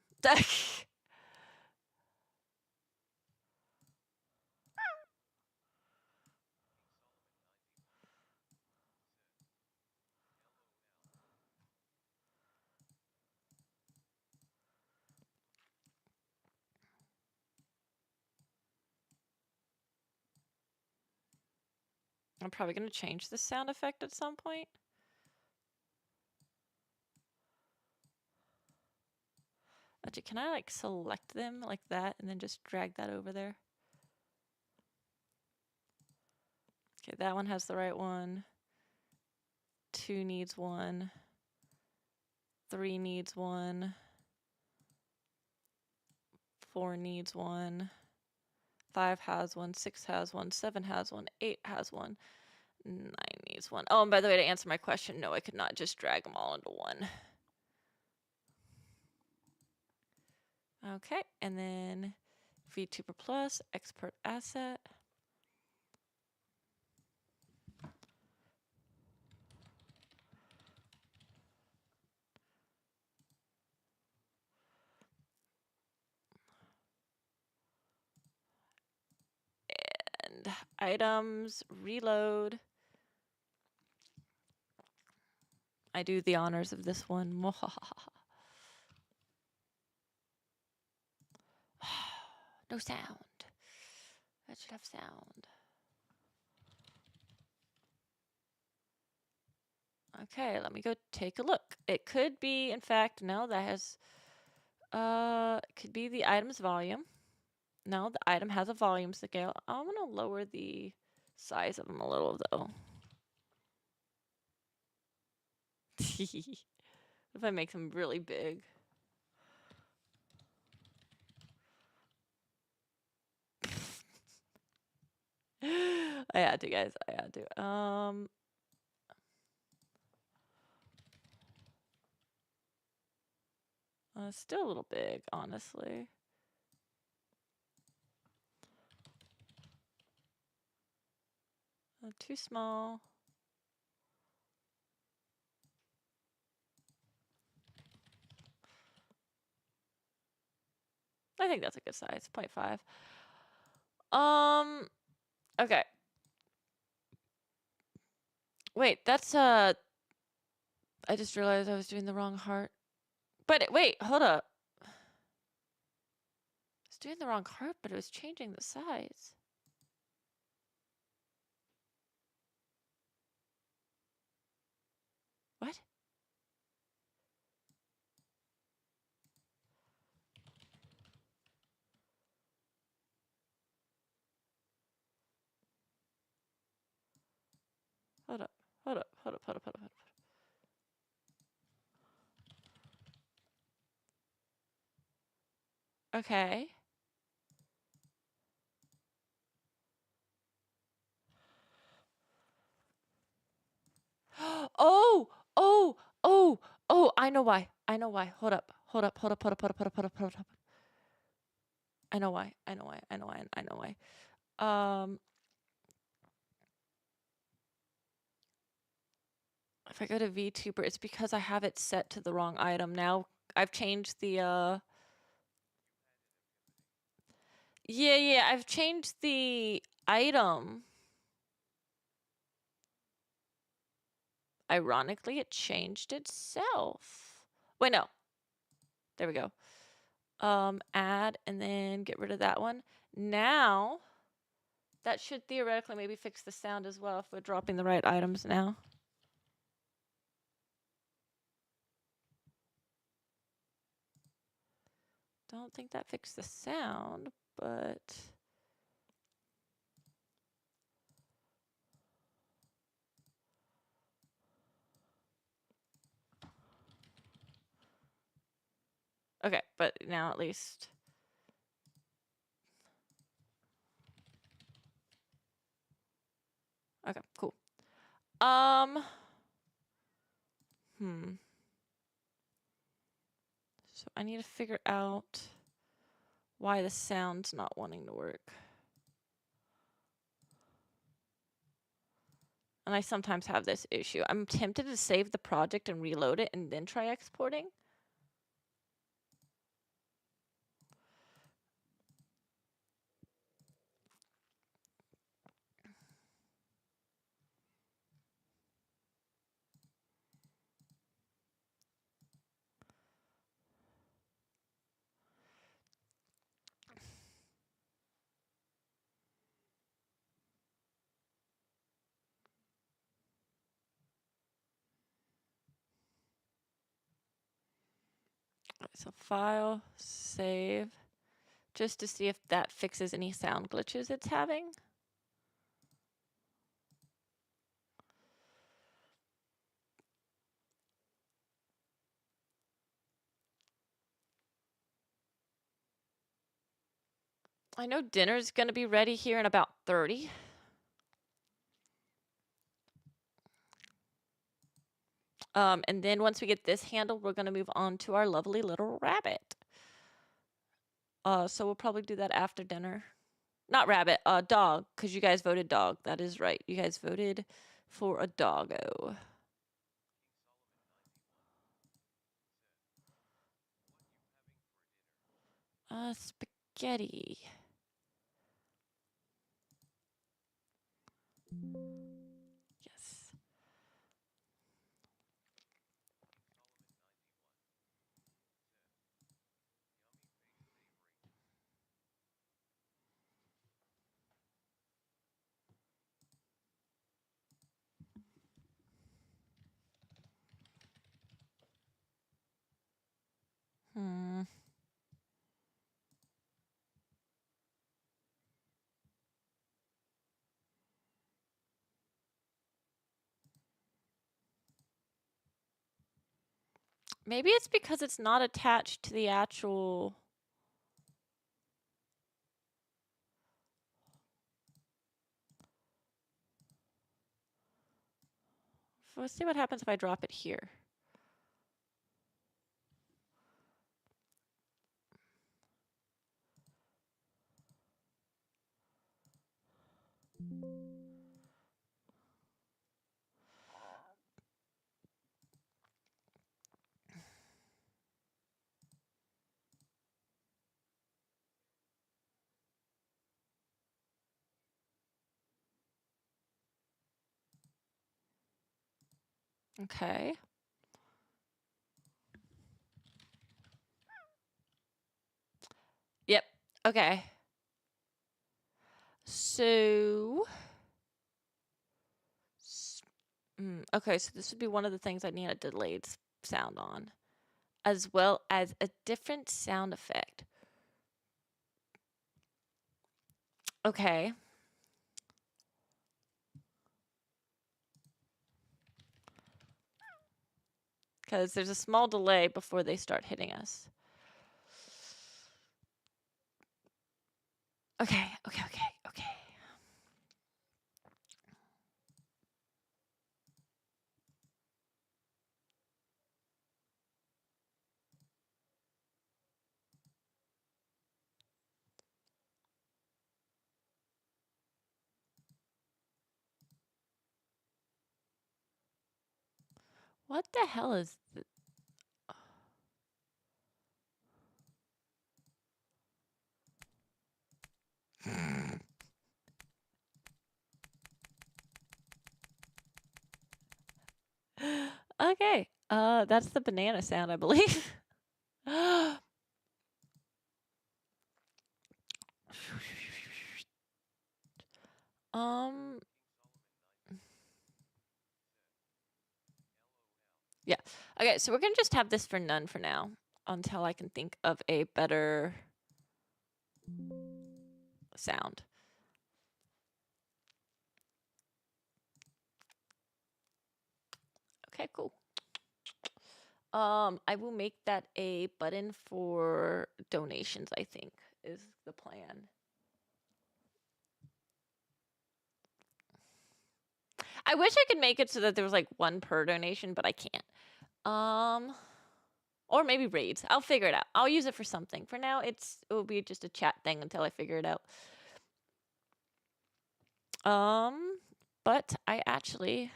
I'm probably gonna change the sound effect at some point. Actually, can I like select them like that and then just drag that over there? Okay, that one has the right one. 2 needs 1. 3 needs 1. 4 needs 1. 5 has 1. 6 has 1. 7 has 1. 8 has 1. 9 needs 1. Oh, and by the way, to answer my question, no, I could not just drag them all into one. Okay, and then VTuber Plus, export asset. And items, reload. I do the honors of this one. No sound. That should have sound. Okay, let me go take a look. It could be, in fact, no, that has, it could be the item's volume. No, the item has a volume scale. I'm gonna lower the size of them a little, though. If I make them really big. I had to, guys. I had to. Still a little big, honestly. Too small. I think that's a good size, 0.5. Okay. Wait, that's, I just realized I was doing the wrong heart. But wait, hold up. I was doing the wrong heart, but it was changing the size. What? Hold up. Hold up. Hold up. Hold up. Hold up. Hold up. Okay. Oh, oh, oh, oh, I know why. I know why. Hold up. Hold up. Hold up. Hold up. Hold up. Hold up. Hold up. Hold up. I know why. I know why. I know why. I know why. If I go to VTuber, it's because I have it set to the wrong item. Now I've changed the yeah, I've changed the item. Ironically, it changed itself. Wait, no. There we go. Add and then get rid of that one. Now that should theoretically maybe fix the sound as well if we're dropping the right items now. Don't think that fixed the sound, but okay, but now at least okay, cool. So I need to figure out why the sound's not wanting to work. And I sometimes have this issue. I'm tempted to save the project and reload it and then try exporting. So file, save, just to see if that fixes any sound glitches it's having. I know dinner's gonna be ready here in about 30. And then once we get this handled, we're gonna move on to our lovely little rabbit. So we'll probably do that after dinner. Not rabbit, dog, because you guys voted dog. That is right. You guys voted for a doggo. Spaghetti. Yes. Hmm. Maybe it's because it's not attached to the actual... Let's see what happens if I drop it here. Okay. Yep. Okay. So... okay, so this would be one of the things I need a delayed sound on, as well as a different sound effect. Okay. Because there's a small delay before they start hitting us. Okay. What the hell is Okay. That's the banana sound, I believe. Yeah. Okay, so we're gonna just have this for none for now until I can think of a better sound. Okay, cool. I will make that a button for donations, I think, is the plan. I wish I could make it so that there was like one per donation, but I can't. Or maybe raids. I'll figure it out. I'll use it for something. For now, it will be just a chat thing until I figure it out. But I actually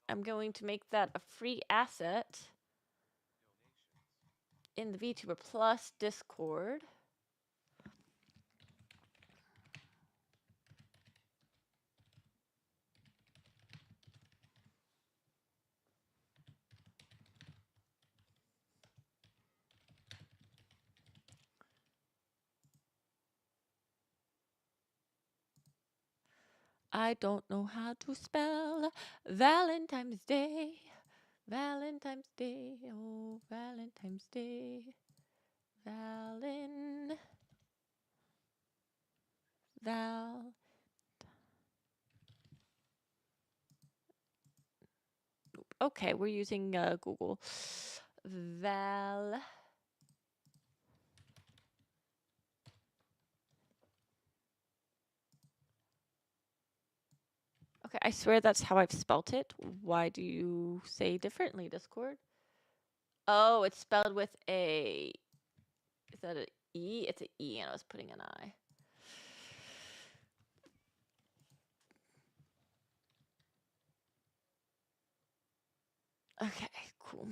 am going to make that a free asset in the VTuber Plus Discord. I don't know how to spell Valentine's Day. Valentine's Day, oh, Valentine's Day. Okay, we're using Google. Okay, I swear that's how I've spelt it. Why do you say differently, Discord? Oh, it's spelled with a... Is that a E? It's an E and I was putting an I. Okay, cool.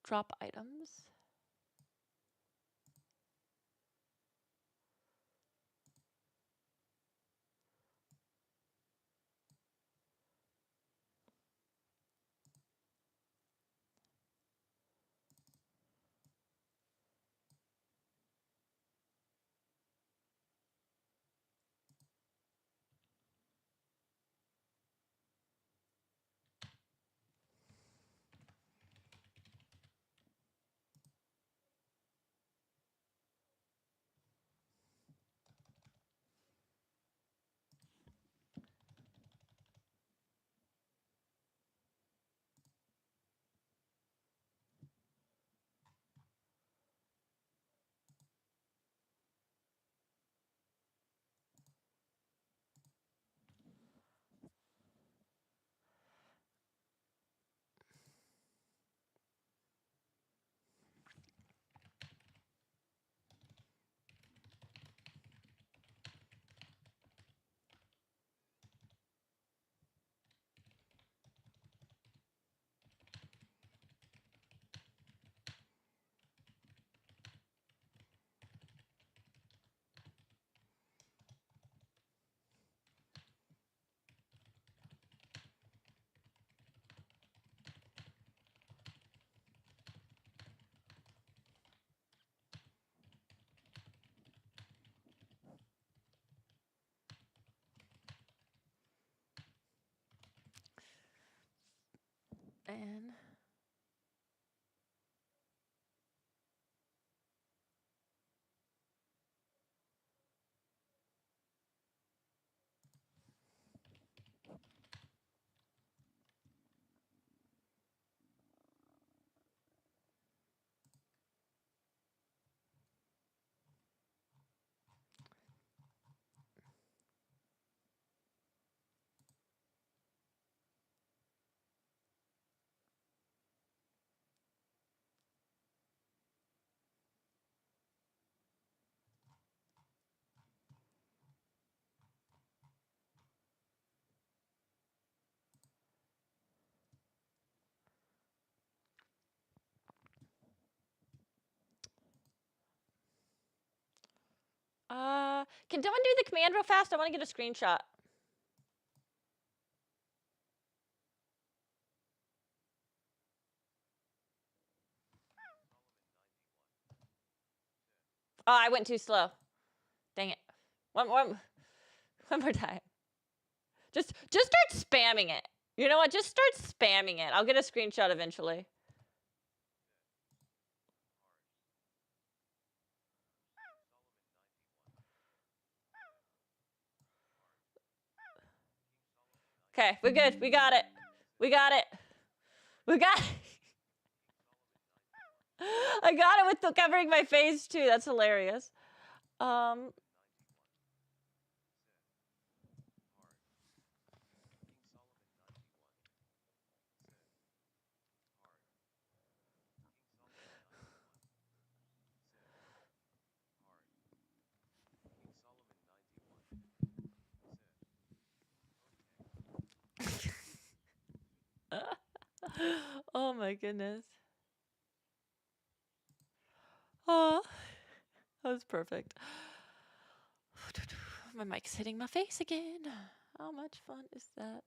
Drop items. And can someone do the command real fast? I want to get a screenshot. Oh, I went too slow. Dang it. One more time. Just start spamming it. You know what? Just start spamming it. I'll get a screenshot eventually. Okay, we're good. We got it. We got it. We got it. I got it with the covering my face too. That's hilarious. Oh my goodness. Oh, that was perfect. My mic's hitting my face again. How much fun is that?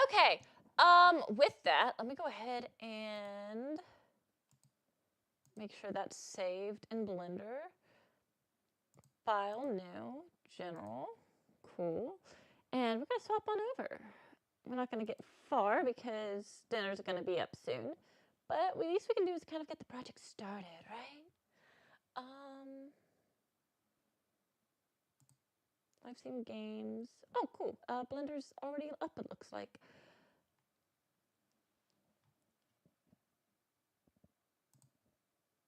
Okay. With that, let me go ahead and make sure that's saved in Blender. File, new, general, cool. And we're gonna swap on over. We're not gonna get far because dinner's gonna be up soon. But at least we can do is kind of get the project started, right? I've seen games. Oh, cool. Blender's already up, it looks like.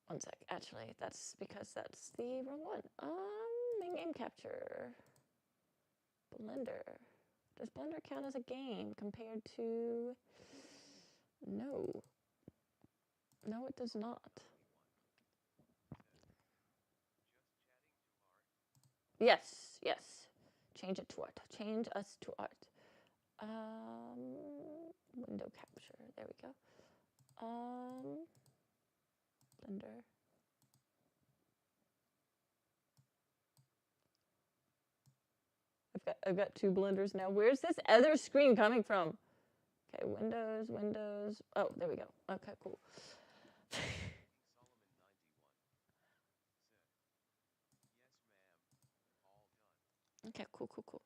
One sec. Actually, that's because that's the wrong one. Main game capture. Blender. Does Blender count as a game compared to... No. No, it does not. Yes, yes. Change it to art. Change us to art. Window capture. There we go. Blender. I've got two blenders now. Where's this other screen coming from? Okay, Windows, Windows. Oh, there we go. Okay, cool. Okay, cool, cool, cool.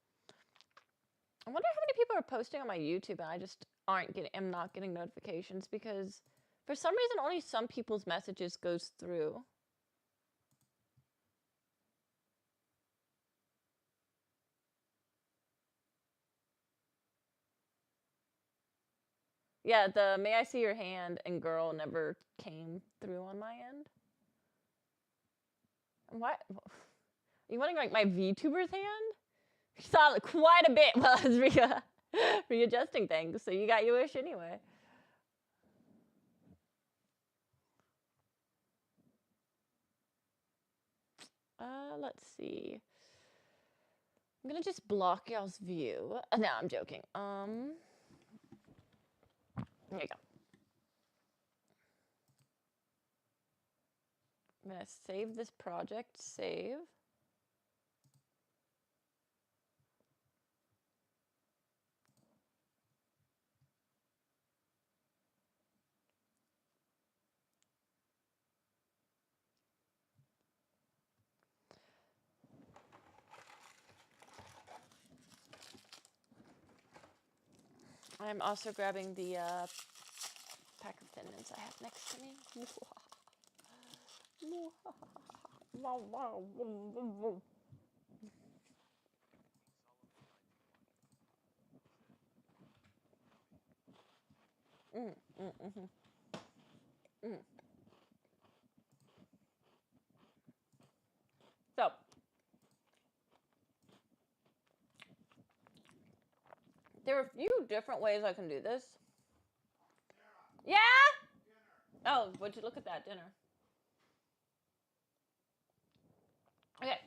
I wonder how many people are posting on my YouTube and I just am not getting notifications because for some reason only some people's messages goes through. Yeah, the may I see your hand and girl never came through on my end. What? You wanting like my VTuber's hand? You saw it quite a bit while I was readjusting things, so you got your wish anyway. Let's see. I'm gonna just block y'all's view. No, I'm joking. There you go. I'm gonna save this project. Save. I'm also grabbing the pack of Thin Mints I have next to me. So, there are a few different ways I can do this. Yeah? Oh, would you look at that dinner? Okay.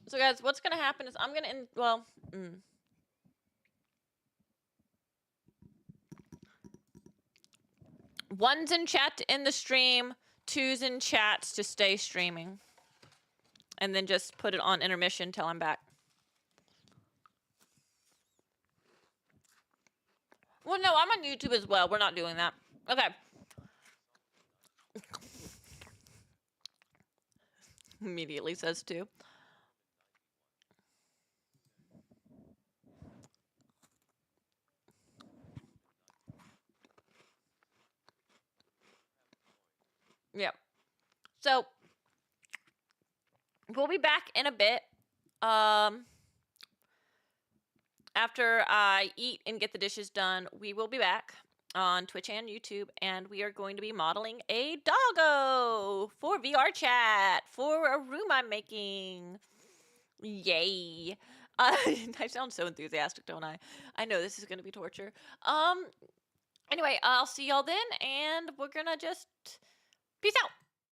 So guys, what's gonna happen is I'm gonna one's in chat to end the stream, two's in chats to stay streaming. And then just put it on intermission till I'm back. Well, no, I'm on YouTube as well. We're not doing that. Okay. Immediately says two. Yep. So we'll be back in a bit. After I eat and get the dishes done, we will be back on Twitch and YouTube, and we are going to be modeling a doggo for VR chat for a room I'm making. Yay. I sound so enthusiastic, don't I? I know this is going to be torture. Anyway, I'll see y'all then, and we're gonna just peace out.